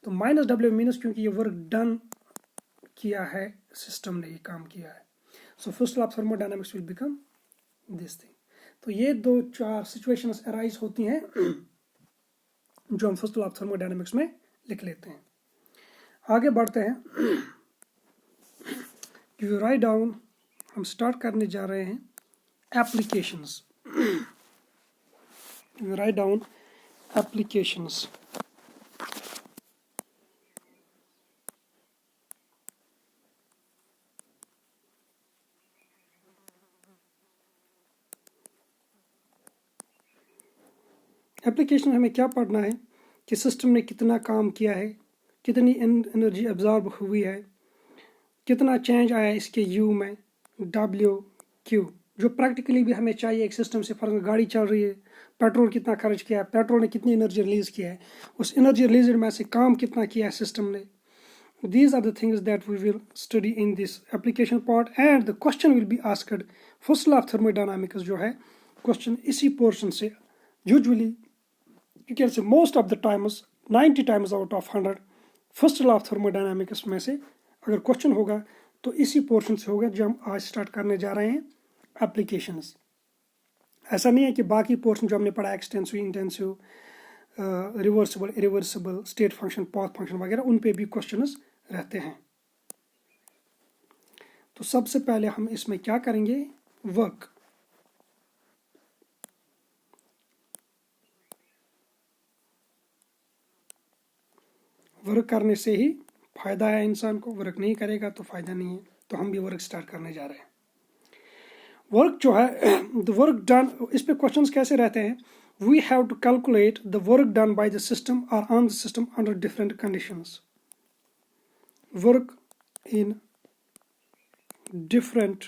तो माइनस W मीनस क्योंकि ये वर्क डन किया है, सिस्टम ने ये काम किया है। So first law of thermodynamics will become this thing. तो ये दो चार सिचुएशंस अराइज होती हैं जो हम फर्स्ट लॉ ऑफ थर्मोडायनामिक्स में लिख लेते हैं। आगे बढ़ते हैं, यू राइट डाउन, हम स्टार्ट करने जा रहे हैं applications. You write down applications. Application हमें क्या पढ़ना है कि सिस्टम ने कितना काम किया है, कितनी एनर्जी एब्जॉर्ब हुई है, कितना चेंज आया इसके U में, W Q, जो प्रैक्टिकली भी हमें चाहिए एक सिस्टम से। फॉर गाड़ी चल रही है, पेट्रोल कितना खर्च किया है, पेट्रोल ने कितनी एनर्जी रिलीज किया है, उस एनर्जी रिलीज में से काम कितना किया है सिस्टम ने। These are the things that we will study in this application part, and the question will be asked first law of thermodynamics जो है क्वेश्चन इसी पोर्शन से usually you can say most of the times 90 times out of 100 first law of thermodynamics में से अगर question होगा तो इसी पोर्शन से होगा जो हम आज स्टार्ट करने जा रहे हैं, एप्लीकेशंस। ऐसा नहीं है कि बाकी पोर्शन जो हमने पढ़ा extensive, intensive, reversible, irreversible, state function, path function वगैरह, उन पे भी क्वेश्चंस रहते हैं। तो सबसे पहले हम इसमें क्या करेंगे, वर्क। वर्क करने से ही फायदा है इंसान को, वर्क नहीं करेगा तो फायदा नहीं है। तो हम भी वर्क स्टार्ट करने जा रहे हैं। वर्क जो है, द वर्क डन, इस पे क्वेश्चंस कैसे रहते हैं, we have to calculate the work done by the system और on the system under different conditions. Work in different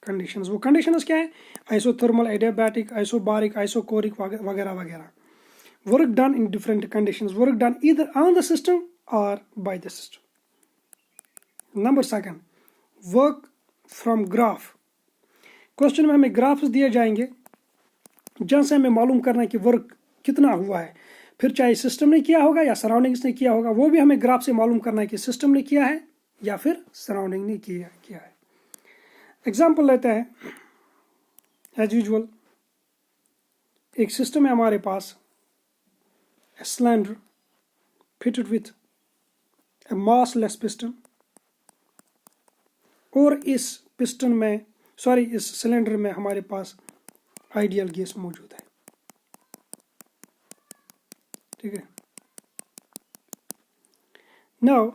conditions, वो कंडीशंस क्या है, आइसोथर्मल, एडियाबैटिक, आइसोबारिक, आइसोकोरिक वगैरह वगैरह। Work done in different conditions, work done either on the system और by the system. Number second, work from graph. Question में हमें graphs दिए जाएंगे जहां से हमें मालूम करना है कि वर्क कितना हुआ है, फिर चाहे सिस्टम ने किया होगा या सराउंडिंग्स ने किया होगा, वो भी हमें ग्राफ से मालूम करना है कि सिस्टम ने किया है या फिर सराउंडिंग ने किया है। एग्जाम्पल लेते हैं, एज यूजुअल एक सिस्टम है हमारे पास, a cylinder fitted with a massless piston, और इस पिस्टन में इस सिलेंडर में हमारे पास आइडियल गैस मौजूद है। ठीक है, नाउ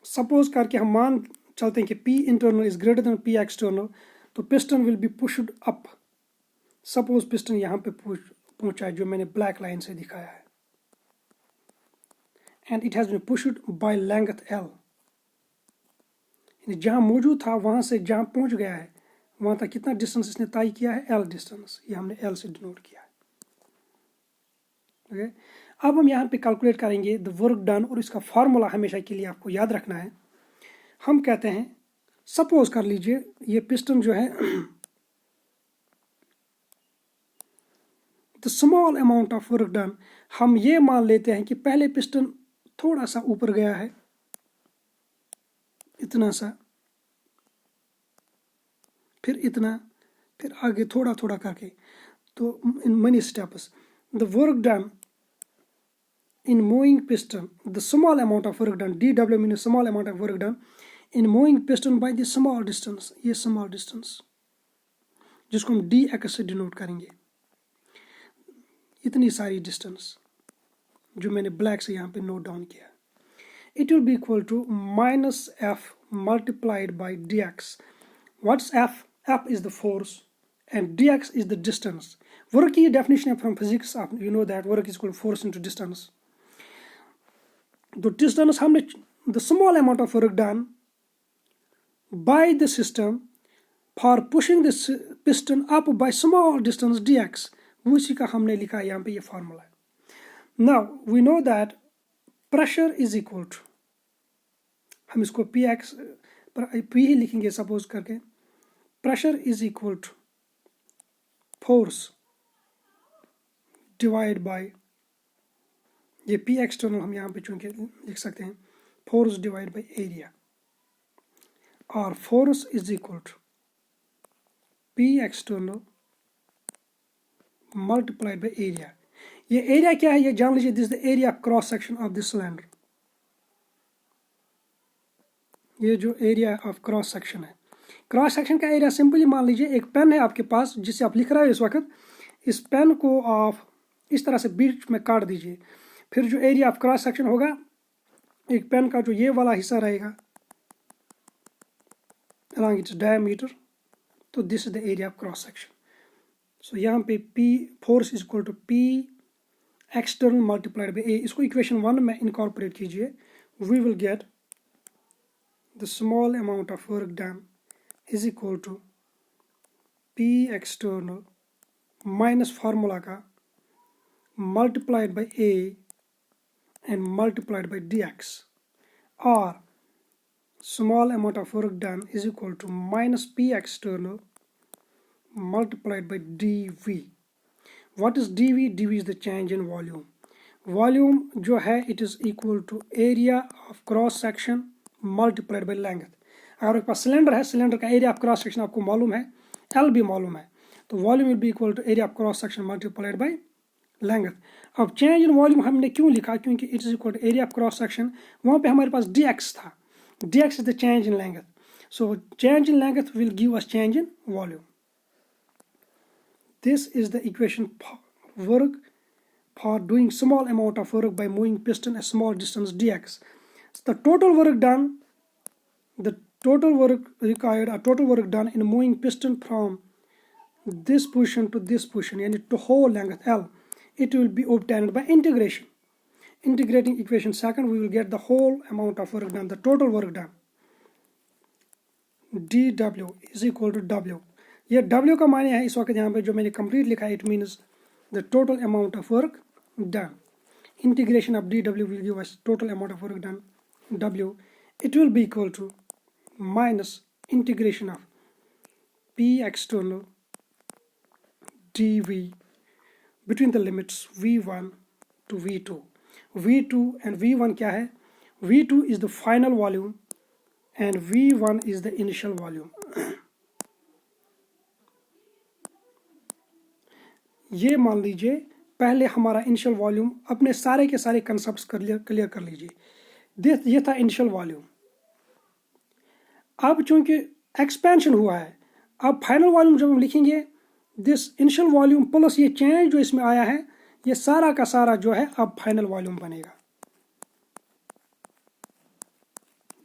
सपोज करके हम मान चलते हैं कि P internal is greater than P external, तो piston will be pushed up. Suppose piston यहाँ पे पहुंचा है जो मैंने ब्लैक लाइन से दिखाया है, and it has been pushed by length L। जहां मौजूद था वहां से जहां पहुंच गया है वहां तक कितना डिस्टेंस इसने तय किया है, L डिस्टेंस, ये हमने L से डिनोट किया है। ओके, अब हम यहाँ पे कैलकुलेट करेंगे द वर्क डन, और इसका फार्मूला हमेशा के लिए आपको याद रखना है। हम कहते हैं, सपोज कर लीजिए ये पिस्टन जो है the small amount of work done, हम ये मान लेते हैं कि पहले पिस्टन थोड़ा सा ऊपर गया है, इतना सा, फिर इतना, फिर आगे थोड़ा थोड़ा करके, तो in money steps the work done in moving piston, the small amount of work done, dW means small amount of work done in moving piston by the small distance, ये small distance जिसको हम dx से denote करेंगे, इतनी सारी distance जो मैंने black से यहाँ पे नोट डाउन किया, it will be equal to minus F multiplied by dx. What's F? F is the force and dx is the distance. Work की definition from physics, you know that work is equal to force into distance. The distance हमने the small amount of work done by the system for pushing this piston up by small distance dx, वो इसी का हमने लिखा है यहाँ पे, ये फार्मूला है। Now we know that pressure is equal to, हम इसको px p ही लिखेंगे सपोज करके, pressure is equal to force divided by, ये P एक्सटर्नल हम यहाँ पे चुनके लिख सकते हैं, फोर्स डिवाइड बाई एरिया, और force is equal to P external multiplied by area. ये एरिया क्या है, ये जान लीजिए, this the area of cross section of this cylinder. ये जो एरिया ऑफ क्रॉस सेक्शन है, क्रॉस सेक्शन का एरिया सिंपली मान लीजिए एक पेन है आपके पास जिससे आप लिख रहे हो इस वक्त, इस पेन को आप इस तरह से बीच में काट दीजिए, फिर जो एरिया ऑफ क्रॉस सेक्शन होगा एक पेन का जो ये वाला हिस्सा रहेगा along its diameter, तो this is the area of cross section. So यहाँ पे P force is equal to P external multiplied by A, इसको इक्वेशन 1 में इनकॉर्पोरेट कीजिए, we will get the small amount of work done is equal to P external minus formula का multiplied by A and multiplied by dx, or small amount of work done is equal to minus P external multiplied by dV. What is dV? dV is the change in volume. Volume जो है it is equal to area of cross section multiplied by length. अगर आपके पास cylinder है, cylinder का area of cross section आपको मालूम है, L भी मालूम है, तो volume will be equal to area of cross section multiplied by length. अब चेंज इन वॉल्यूम हमने क्यों लिखा, क्योंकि it is equal to area of cross section, वहाँ पे हमारे पास dx था, dx is the change in length, so change in length will give us change in volume. This is the equation work for doing small amount of work by moving piston a small distance dx. The total work done, the total work required, or total work done in moving piston from this position to this position, and to whole length L, it will be obtained by integration. Integrating equation second, we will get the whole amount of work done, the total work done. dW is equal to W. ये W का माने है इस वक्त यहाँ पे जो मैंने complete लिखा है, it means the total amount of work done. Integration of dW will give us total amount of work done, W. It will be equal to minus integration of P external dV between the limits V1 to V2. V2 and V1 क्या है? V2 is the final volume and V1 is the initial volume. ये मान लीजिए पहले हमारा initial volume, अपने सारे के सारे कंसेप्ट्स क्लियर कर लीजिए। ये था इनिशियल वॉल्यूम। अब चूंकि एक्सपेंशन हुआ है, अब फाइनल वॉल्यूम जब हम लिखेंगे, दिस इनिशियल वॉल्यूम प्लस ये चेंज जो इसमें आया है, ये सारा का सारा जो है अब फाइनल वॉल्यूम बनेगा।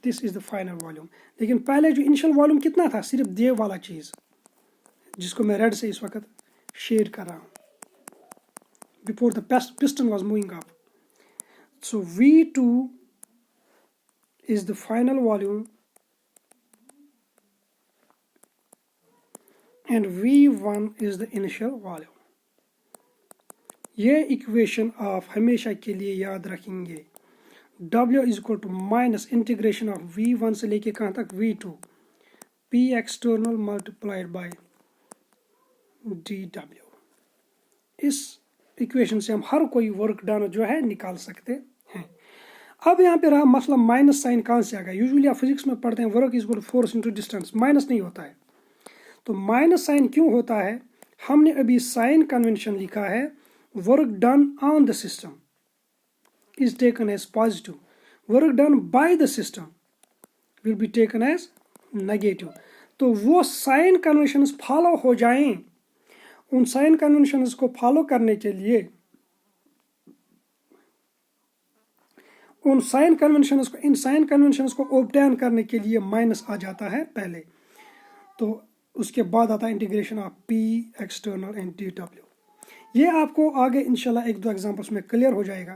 This is the final volume. लेकिन पहले जो इनिशियल वॉल्यूम कितना था, सिर्फ ये वाला चीज जिसको मैं रेड से इस वक्त शेड कर रहा हूं, before the piston was moving up. So V2 is the final volume and V1 is the initial volume. ये इक्वेशन आप हमेशा के लिए याद रखेंगे। W is equal to minus integration of V1 से लेके कहाँ तक V2, P external multiplied by DW। इस इक्वेशन से हम हर कोई वर्क डन जो है निकाल सकते हैं। अब यहाँ पे रहा मसला माइनस साइन कहाँ से आ गया। यूजुअली आप फिजिक्स में पढ़ते हैं work is equal to force into distance, minus नहीं होता है। तो माइनस साइन क्यों होता है, हमने अभी साइन कन्वेंशन लिखा है, work done on the system is taken as positive, work done by the system will be taken as negative. तो वो साइन कन्वेंशंस फॉलो हो जाएं, उन साइन कन्वेंशंस को फॉलो करने के लिए, इन साइन कन्वेंशंस को ऑब्टेन करने के लिए माइनस आ जाता है पहले, तो उसके बाद आता है integration of P external and DW। ये आपको आगे इंशाल्लाह एक दो एग्जांपल्स में क्लियर हो जाएगा।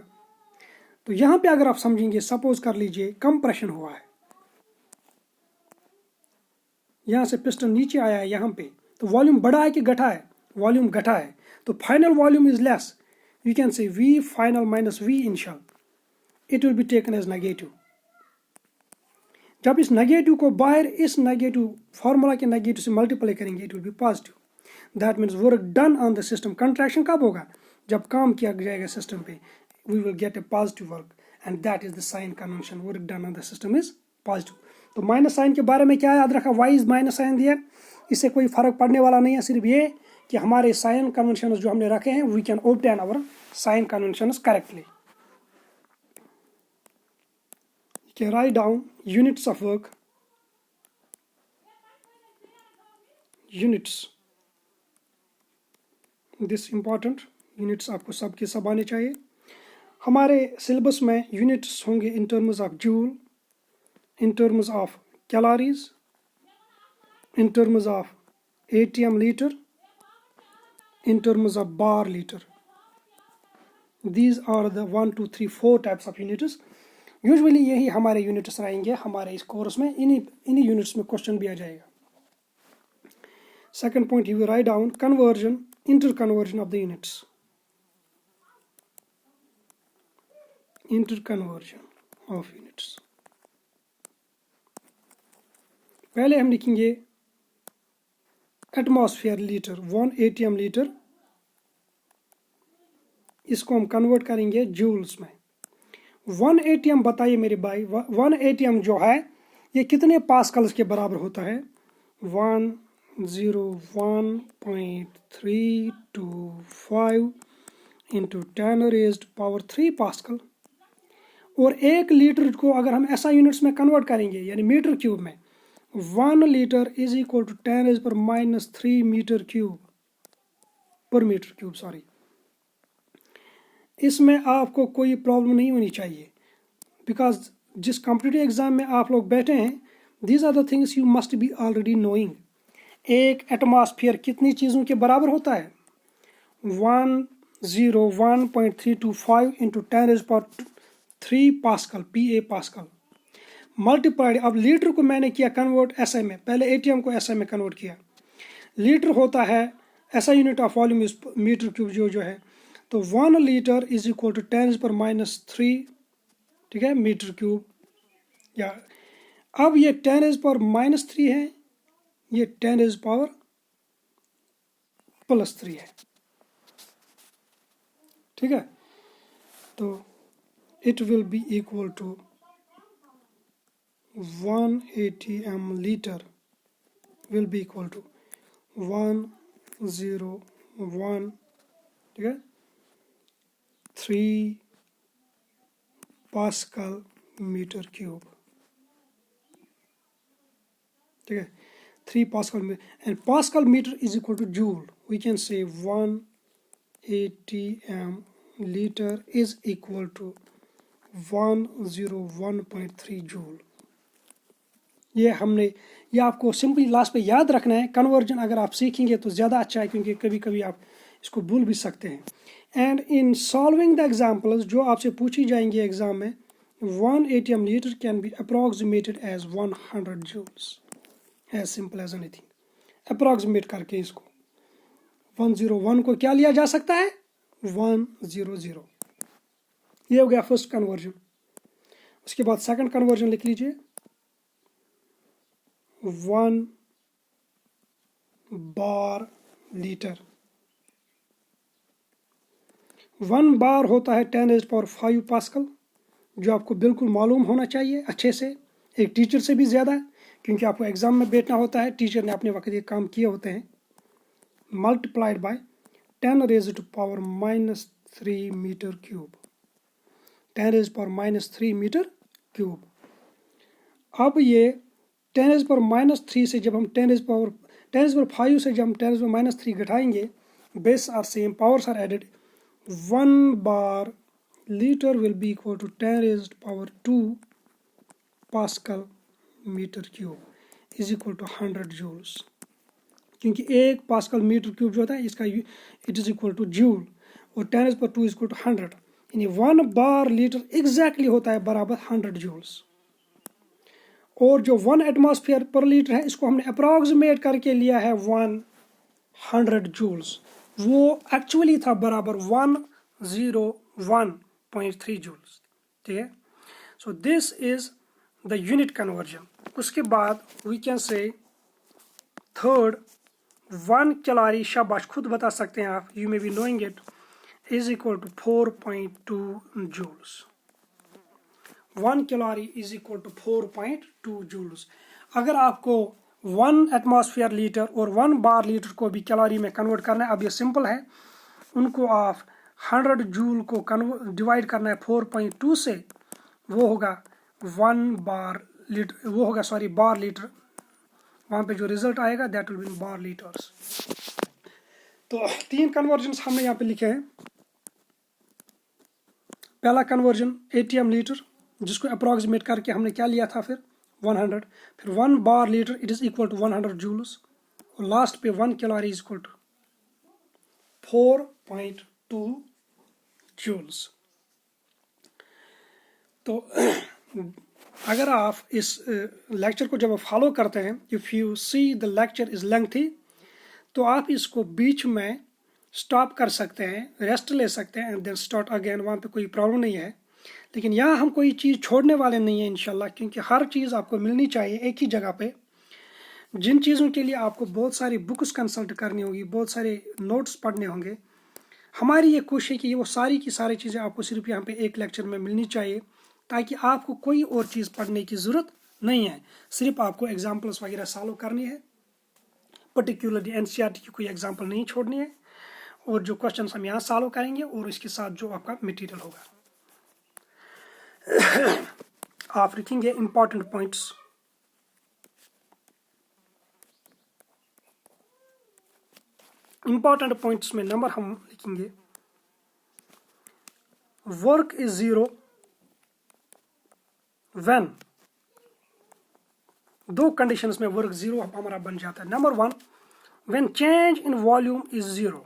तो यहां पे अगर आप समझेंगे, सपोज कर लीजिए कंप्रेशन हुआ है, यहां से पिस्टन नीचे आया है यहां पे, तो वॉल्यूम बढ़ा है कि घटा है, वॉल्यूम घटा है, तो final volume is less, you can say V final minus V initial, it will be taken as negative. जब इस नेगेटिव को बाहर इस नेगेटिव फार्मूला के नेगेटिव से मल्टीप्लाई करेंगे, it will be positive. That means work done on the system, contraction कब होगा, जब काम किया जाएगा सिस्टम पे, we will get a positive work and that is the sign convention, work done on the system is positive. तो minus sign के बारे में क्या याद रखा, वाई इज माइनस साइन दिया, इससे कोई फर्क पड़ने वाला नहीं है, सिर्फ ये कि हमारे साइन कन्वेंशन जो हमने रखे हैं, we can obtain our sign convention correctly. Okay, write down units of work, units, this important, units आपको सब के सब आने चाहिए। हमारे सिलेबस में यूनिट्स होंगे in terms of joule, in terms of calories, in terms of ATM litre, in terms of bar litre. These are the 1 2 3 4 types of units। Usually यही हमारे यूनिट्स रहेंगे हमारे इस कोर्स में, इन्हीं यूनिट्स में क्वेश्चन भी आ जाएगा। Second point, you write down conversion, inter conversion of the units, inter conversion of units. पहले हम लिखेंगे एटमॉस्फेयर लीटर, 1 ATM लीटर, इसको हम कन्वर्ट करेंगे जूल्स में। 1 ATM बताइए मेरे भाई, 1 ATM जो है ये कितने पास्कल्स के बराबर होता है, 101.325 इंटू 10⁻³ पास्कल। और 1 लीटर को अगर हम SI यूनिट्स में कन्वर्ट करेंगे, यानी मीटर क्यूब में, 1 litre is equal to 10⁻³ metre cube पर मीटर क्यूब, सॉरी। इसमें आपको कोई प्रॉब्लम नहीं होनी चाहिए, बिकॉज जिस कॉम्पिटिटिव एग्जाम में आप लोग बैठे हैं, these are the things you must be already knowing. एक एटमॉस्फेयर कितनी चीज़ों के बराबर होता है, 101.325 into 10⁻³ pascal, PA pascal, multiplied. अब लीटर को मैंने किया कन्वर्ट SI में, पहले ATM को SI में कन्वर्ट किया। लीटर होता है SI unit of volume is metre cube जो है, तो 1 लीटर इज इक्वल टू 10⁻³ ठीक है मीटर क्यूब। या अब ये 10⁻³ है, ये 10⁻+3 है, ठीक है। तो it will be equal to 1 ATM litre will be equal to 101 ठीक है, 3 पास्कल मीटर क्यूब, ठीक है, 3 pascal, and pascal metre is equal to joule, we can say 1 ATM litre is equal to 101.3 joule. ये आपको simply last पे याद रखना है। कन्वर्जन अगर आप सीखेंगे तो ज़्यादा अच्छा है, क्योंकि कभी कभी आप इसको भूल भी सकते हैं। And in solving the examples जो आपसे पूछी जाएंगी एग्जाम में, 1 ATM litre can be approximated as 100 joules, as simple as anything. Approximate करके इसको 101 को क्या लिया जा सकता है, 100। ये हो गया फर्स्ट कन्वर्जन। उसके बाद सेकंड कन्वर्जन लिख लीजिए, 1 बार लीटर। 1 बार होता है 10⁵ पास्कल, जो आपको बिल्कुल मालूम होना चाहिए अच्छे से, एक टीचर से भी ज़्यादा, क्योंकि आपको एग्जाम में बैठना होता है, टीचर ने अपने वक्त ये काम किए होते हैं। Multiplied by 10⁻³ metre cube, 10⁻³ metre cube. अब ये 10⁻³ से जब हम 10⁵ से जब हम 10⁻³ घटाएंगे, base are same, powers are added, 1 bar litre will be equal to 10⁻² pascal metre cube is equal to 100 joules, क्योंकि 1 पास्कल मीटर क्यूब जो होता है इसका it is equal to joule, और 10⁻² इज इक्वल टू 100, यानी 1 बार लीटर एग्जैक्टली होता है बराबर 100 जूल्स। और जो 1 एटमॉस्फेयर पर लीटर है, इसको हमने अप्रॉक्सीमेट करके लिया है 100 जूल्स, वो एक्चुअली था बराबर 101.3 जूल्स, ठीक है। So this is the unit conversion. उसके बाद we can say third, 1 calorie, शाबाश खुद बता सकते हैं आप, you may be knowing it, is equal to 4.2 joules. 1 calorie is equal to 4.2 joules. अगर आपको 1 एटमॉस्फेयर लीटर और 1 बार लीटर को भी कैलोरी में कन्वर्ट करना है, अब ये सिंपल है, उनको आप 100 जूल को डिवाइड करना है 4.2 से, वो होगा 1 बार लीटर, वो होगा सॉरी बार लीटर, वहाँ पे जो रिजल्ट आएगा that will be bar litres. तो 3 कन्वर्जन्स हमने यहाँ पे लिखे हैं। पहला कन्वर्जन ATM लीटर, जिसको अप्रॉक्सीमेट करके हमने क्या लिया था, फिर 100, फिर 1 bar litre it is equal to 100 joules, और लास्ट पे 1 calorie is equal to 4.2 joules. तो अगर आप इस लेक्चर को जब फॉलो करते हैं, if you see the lecture is lengthy, तो आप इसको बीच में स्टॉप कर सकते हैं, रेस्ट ले सकते हैं, एंड देन स्टार्ट अगेन, वहाँ पे कोई प्रॉब्लम नहीं है। लेकिन यहाँ हम कोई चीज़ छोड़ने वाले नहीं हैं इंशाल्लाह, क्योंकि हर चीज़ आपको मिलनी चाहिए एक ही जगह पे। जिन चीज़ों के लिए आपको बहुत सारी बुक्स कंसल्ट करनी होगी, बहुत सारे नोट्स पढ़ने होंगे, हमारी ये कोशिश है कि वो सारी की सारी चीज़ें आपको सिर्फ यहाँ पे एक लेक्चर में मिलनी चाहिए, ताकि आपको कोई और चीज़ पढ़ने की ज़रूरत नहीं है। सिर्फ आपको एग्जाम्पल्स वगैरह सॉल्व करनी है, पर्टिकुलरली NCERT की कोई एग्जाम्पल नहीं छोड़नी है, और जो क्वेश्चन हम यहाँ सॉल्व करेंगे और इसके साथ जो आपका मटेरियल होगा। आप लिखेंगे इंपॉर्टेंट पॉइंट्स। इंपॉर्टेंट पॉइंट्स में नंबर हम लिखेंगे, वर्क इज 0 व्हेन, 2 कंडीशंस में वर्क 0 हमारा बन जाता है। Number 1, when change in volume is 0,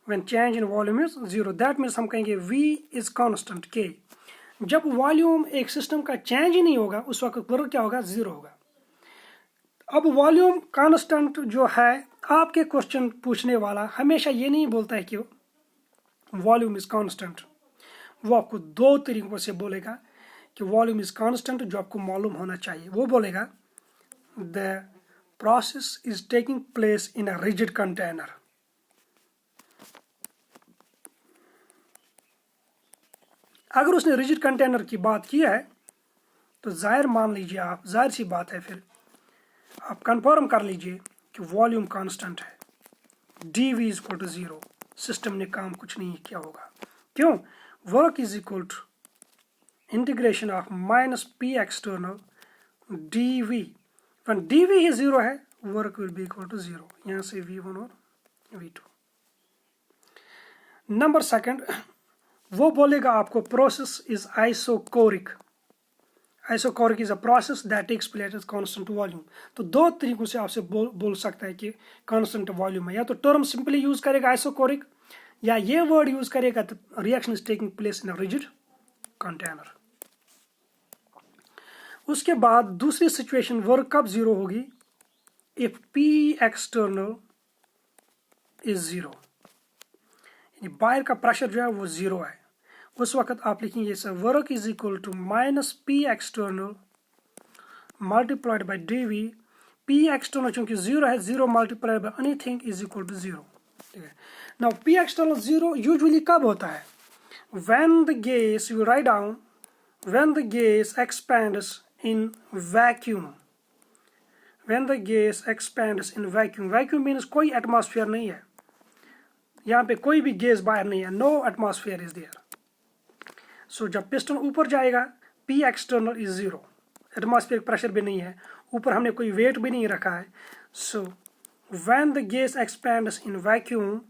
when change in volume is 0, that means हम कहेंगे V इज कांस्टेंट K। जब वॉल्यूम एक सिस्टम का चेंज ही नहीं होगा, उस वक्त वर्क क्या होगा, 0 होगा। अब वॉल्यूम कांस्टेंट जो है, आपके क्वेश्चन पूछने वाला हमेशा ये नहीं बोलता है कि वॉल्यूम इज कांस्टेंट, वो आपको 2 तरीकों से बोलेगा कि वॉल्यूम इज कांस्टेंट, जो आपको मालूम होना चाहिए। वो बोलेगा the process is taking place in a rigid container. अगर उसने रिजिड कंटेनर की बात की है तो जाहिर मान लीजिए आप, जाहिर सी बात है, फिर आप कंफर्म कर लीजिए कि वॉल्यूम कांस्टेंट है, dV is equal to 0, system ने काम कुछ नहीं किया होगा। क्यों? Work is equal to integration of minus P external D V. One D V ही जीरो है, work will be equal to zero. यहां से V1 और V2। नंबर सेकंड, वो बोलेगा आपको process is isochoric. Isochoric is a process that takes place at constant volume. तो दो तरीकों से आपसे बोल सकता है कि कांस्टेंट वॉल्यूम है। या तो टर्म सिंपली यूज करेगा आइसोकोरिक, या ये वर्ड यूज करेगा तो reaction is taking place in a rigid container. उसके बाद दूसरी सिचुएशन वर्क कब जीरो होगी? If P external is zero, यानी बाहर का प्रेशर जो है वो जीरो है। उस वक्त आप लिखेंगे sir work is equal to minus P external multiplied by d V. P external चूंकि जीरो है, zero multiplied by anything is equal to zero. ठीक है। Now P external zero usually कब होता है? When the gas, you write down, when the gas expands in vacuum. When the gas expands in vacuum, vacuum means कोई atmosphere नहीं है, यहाँ पे कोई भी गैस बाहर नहीं है, नो एटमॉस्फेयर इज देयर। सो जब पिस्टन ऊपर जाएगा P external is zero, atmosphere pressure भी नहीं है, ऊपर हमने कोई वेट भी नहीं रखा है। So when the gas expands in vacuum,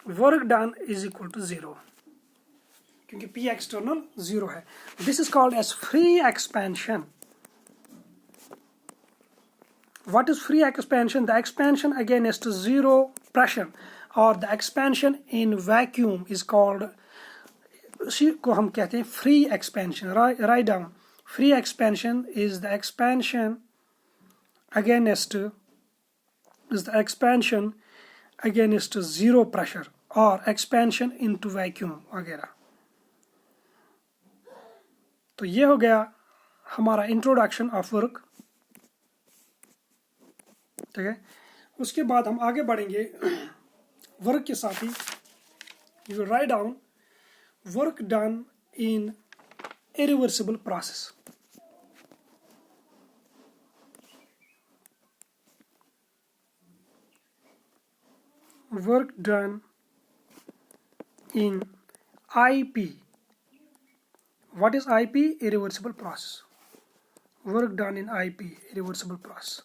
work done is equal to zero, क्योंकि पी एक्सटर्नल जीरो है। This is called as free expansion. What is free expansion? The expansion against zero pressure or the expansion in vacuum is called, उसी को हम कहते हैं free expansion. Write down. Free expansion is the expansion against zero pressure or expansion into vacuum वगैरह। तो ये हो गया हमारा इंट्रोडक्शन ऑफ वर्क। ठीक है। उसके बाद हम आगे बढ़ेंगे वर्क के साथ ही। You will write down work done in irreversible process. Work done in IP। what is IP? Irreversible process. Work done in IP, irreversible process.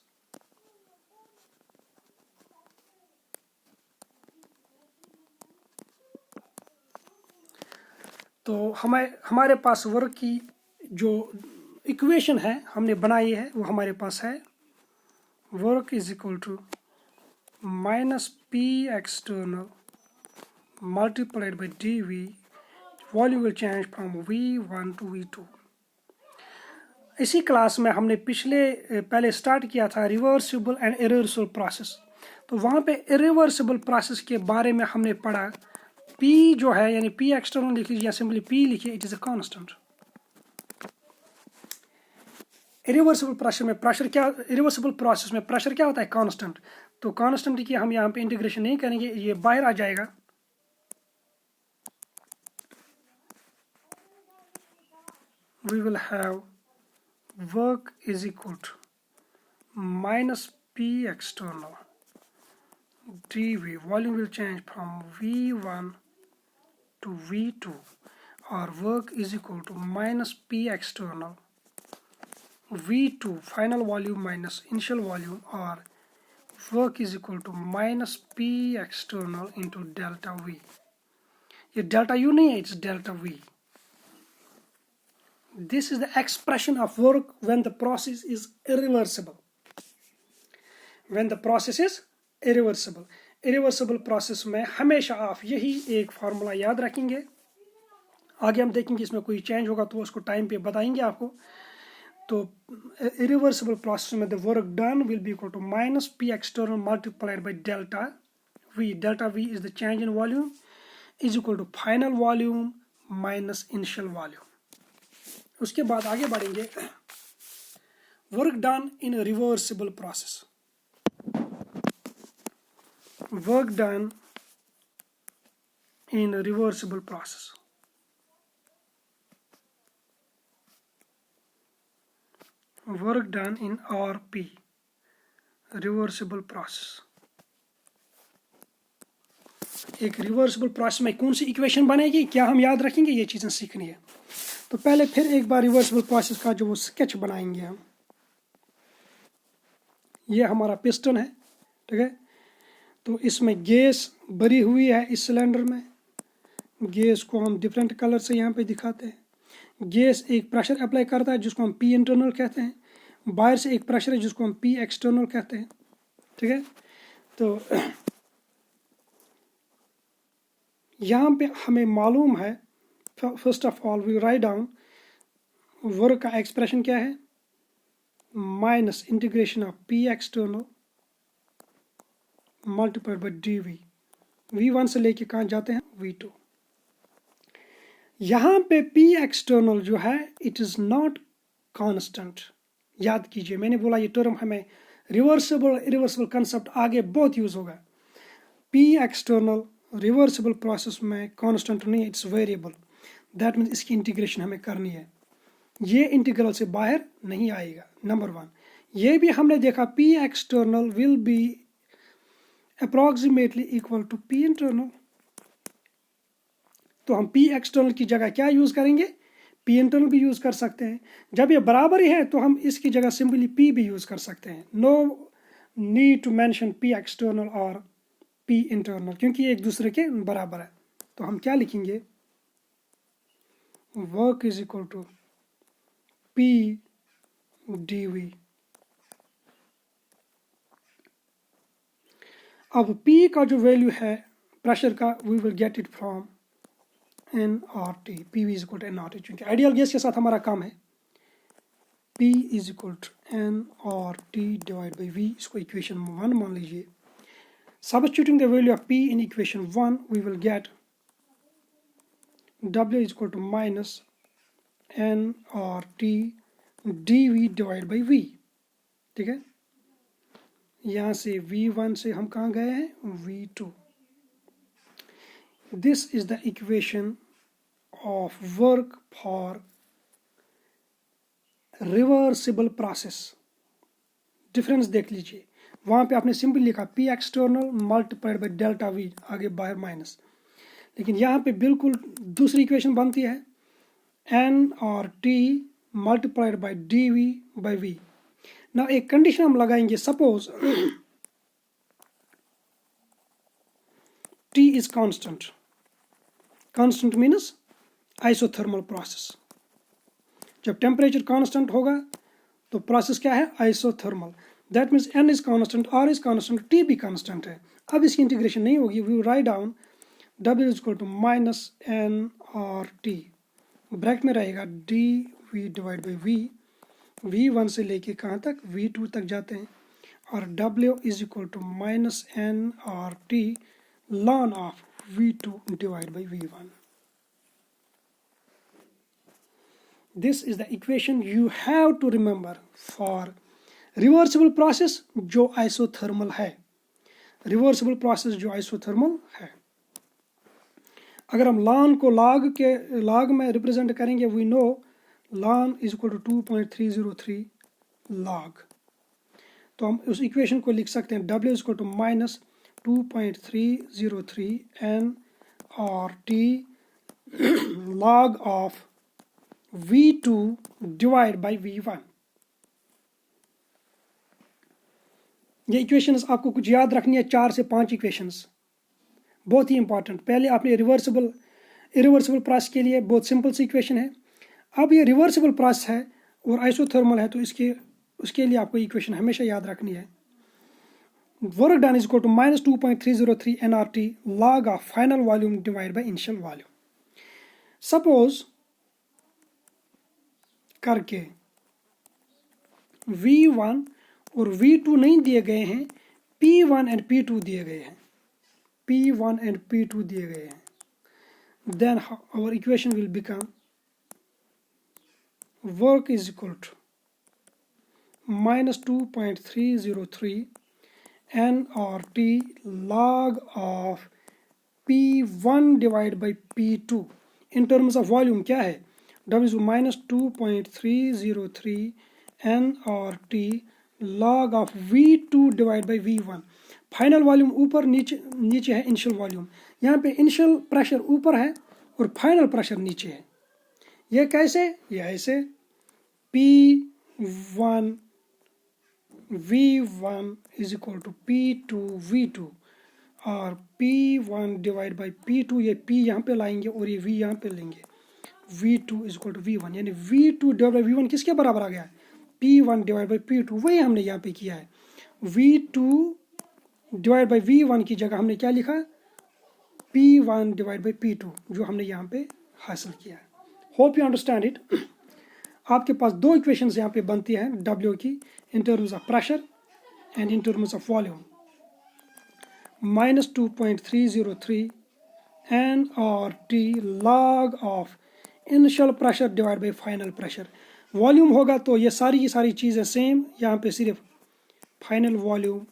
तो हमारे पास वर्क की जो इक्वेशन है हमने बनाई है वो हमारे पास है, work is equal to minus P external multiplied by d V, volume will change from V1 to V2। इसी क्लास में हमने पहले स्टार्ट किया था रिवर्सिबल एंड इरिवर्सिबल प्रोसेस। तो वहाँ पे इरिवर्सिबल प्रोसेस के बारे में हमने पढ़ा। P जो है यानी P एक्सटर्नल लिख लीजिए या सिंपली P लिखिए, it is a constant. Irreversible process में प्रेशर क्या होता है? कांस्टेंट। तो कांस्टेंट की हम यहाँ पे इंटीग्रेशन नहीं करेंगे, ये बाहर आ जाएगा। We will have work is equal to minus P external dV, volume will change from V1 to V2, or work is equal to minus P external V2 final volume minus initial volume, or work is equal to minus P external into delta V। ये delta U नहीं है, it's delta V। This is the expression of work when the process is irreversible. When the process is irreversible. Irreversible process में हमेशा आप यही एक formula याद रखेंगे। आगे हम देखेंगे इसमें कोई चेंज होगा तो उसको टाइम पे बताएंगे आपको। तो irreversible process में the work done will be equal to minus P external multiplied by delta V. Delta V is the change in volume is equal to final volume minus initial volume। उसके बाद आगे बढ़ेंगे work done इन reversible process. Work done इन reversible process. Work done इन RP, reversible process. एक reversible process में कौन सी equation बनेगी, क्या हम याद रखेंगे, ये चीज़ें सीखनी है। तो पहले फिर एक बार रिवर्सिबल प्रोसेस का जो वो स्केच बनाएंगे हम। ये हमारा पिस्टन है, ठीक है। तो इसमें गैस भरी हुई है इस सिलेंडर में। गैस को हम डिफरेंट कलर से यहाँ पे दिखाते हैं। गैस एक प्रेशर अप्लाई करता है जिसको हम पी इंटरनल कहते हैं। बाहर से एक प्रेशर है जिसको हम पी एक्सटर्नल कहते हैं, ठीक है। तो यहाँ पे हमें मालूम है, first of all we write down work का एक्सप्रेशन क्या है, minus integration of P external multiplied by d V. V1 से लेके कहाँ जाते हैं, V2। यहाँ पे P एक्सटर्नल जो है इट इज़ नॉट कांस्टेंट। याद कीजिए, मैंने बोला ये टर्म हमें रिवर्सिबल इरिवर्सिबल कंसेप्ट आगे बहुत यूज होगा। P एक्सटर्नल रिवर्सिबल प्रोसेस में कांस्टेंट नहीं, इट्स वेरिएबल। दैट मीन्स इसकी इंटीग्रेशन हमें करनी है, ये इंटीग्रल से बाहर नहीं आएगा, नंबर 1। ये भी हमने देखा P external will be approximately equal to P internal. तो हम P एक्सटर्नल की जगह क्या यूज करेंगे, P इंटरनल भी यूज कर सकते हैं। जब ये बराबर ही है तो हम इसकी जगह सिंपली P भी यूज कर सकते हैं। No need to mention P external और P इंटरनल, क्योंकि एक दूसरे के बराबर है। तो हम क्या लिखेंगे, work is equal to P dV। अब P का जो वैल्यू है प्रेशर का, we will get it from nRT। PV is equal to nRT, क्योंकि आइडियल गैस के साथ हमारा काम है। P is equal to nRT divide by V। इसको इक्वेशन 1 मान लीजिए। Substituting the value of P in equation 1, we will get W is equal to minus nRT dV divided by V, ठीक है। यहाँ से V1 से हम कहाँ गए हैं, V2। This is the equation of work for reversible process। Difference देख लीजिए, वहाँ पे आपने सिंपल लिखा P external multiplied by delta V, आगे बाहर माइनस। लेकिन यहाँ पे बिल्कुल दूसरी इक्वेशन बनती है, nRT multiplied by dV by V। ना एक कंडीशन हम लगाएंगे, suppose T is constant. Constant means isothermal process. जब टेम्परेचर कांस्टेंट होगा तो प्रोसेस क्या है, isothermal. That means N is constant, R is constant, T भी कांस्टेंट है। अब इसकी इंटीग्रेशन नहीं होगी, we write down W is equal to minus nRT, bracket में रहेगा dV divide by V। V1 से लेके कहाँ तक, V2 तक जाते हैं, और W is equal to minus nRT ln of V2 divide by V1। This is the equation you have to remember for reversible process जो isothermal है। reversible process जो isothermal है। अगर हम ln को log में रिप्रेजेंट करेंगे, we know ln is equal to 2.303 log। तो हम उस इक्वेशन को लिख सकते हैं, W is equal to minus 2.303 nRT log of V2 divide by V1। ये इक्वेशंस आपको कुछ याद रखनी है, 4 से 5 इक्वेशंस, बहुत ही इंपॉर्टेंट। पहले आपने रिवर्सिबल इरिवर्सिबल प्रोसेस के लिए बहुत सिंपल सी इक्वेशन है। अब ये रिवर्सिबल प्रोसेस है और आइसोथर्मल है, तो उसके लिए आपको इक्वेशन हमेशा याद रखनी है। Work done is equal to minus 2.303 nRT log of final volume divide by initial volume. Suppose करके V1 और V2 नहीं दिए गए हैं, P1 एंड P2 दिए गए हैं, P1 एंड P2 दिए गए हैं, then our equation will become work is equal to minus 2.303 nRT log of P1 divided by P2। in terms of volume क्या है, W is minus 2.303 nRT log of V2 divided by V1। Final volume ऊपर, नीचे नीचे है initial volume. यहाँ पे initial pressure ऊपर है और फाइनल प्रेशर नीचे है। ये कैसे? ये ऐसे P1 V1 is equal to P2 V2 और P1 डिवाइड बाई P2, ये P यहाँ पे लाएंगे और ये V यहाँ पे लेंगे, V2 is equal to V1, यानी V2 डिवाइड बाई V1 किसके बराबर आ गया है? P1 डिवाइड बाई P2, वही हमने यहाँ पे किया है। V2 डिवाइड बाई V1 की जगह हमने क्या लिखा? P1 डिवाइड बाई P2, जो हमने यहाँ पे हासिल किया है। Hope you understand it. आपके पास दो इक्वेशंस यहाँ पे बनती हैं W की, in terms of pressure and in terms of volume. -2.303 N और T log of initial pressure divide by final pressure. Volume होगा तो ये सारी की सारी चीज़ें सेम, यहाँ पे सिर्फ final volume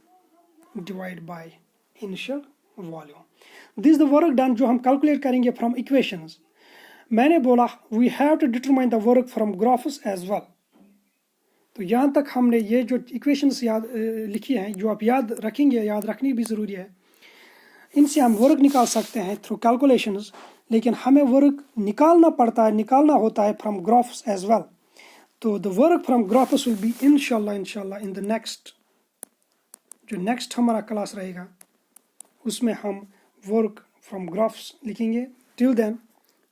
divide by initial volume. This the work done, जो हम कैलकुलेट करेंगे फ्रॉम इक्वेशंस। मैंने बोला we have to determine the work from graphs as well. तो यहाँ तक हमने ये जो इक्वेशंस याद लिखी हैं, जो आप याद रखेंगे, याद रखनी भी ज़रूरी है, इनसे हम वर्क निकाल सकते हैं थ्रू कैलकुलेशंस, लेकिन हमें वर्क निकालना होता है फ्रॉम ग्राफ्स एज वेल। तो the work from graphs will be इंशाल्लाह इन द नेक्स्ट, जो नेक्स्ट हमारा क्लास रहेगा उसमें हम वर्क फ्रॉम ग्राफ्स लिखेंगे। Till then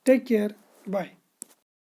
take care, bye.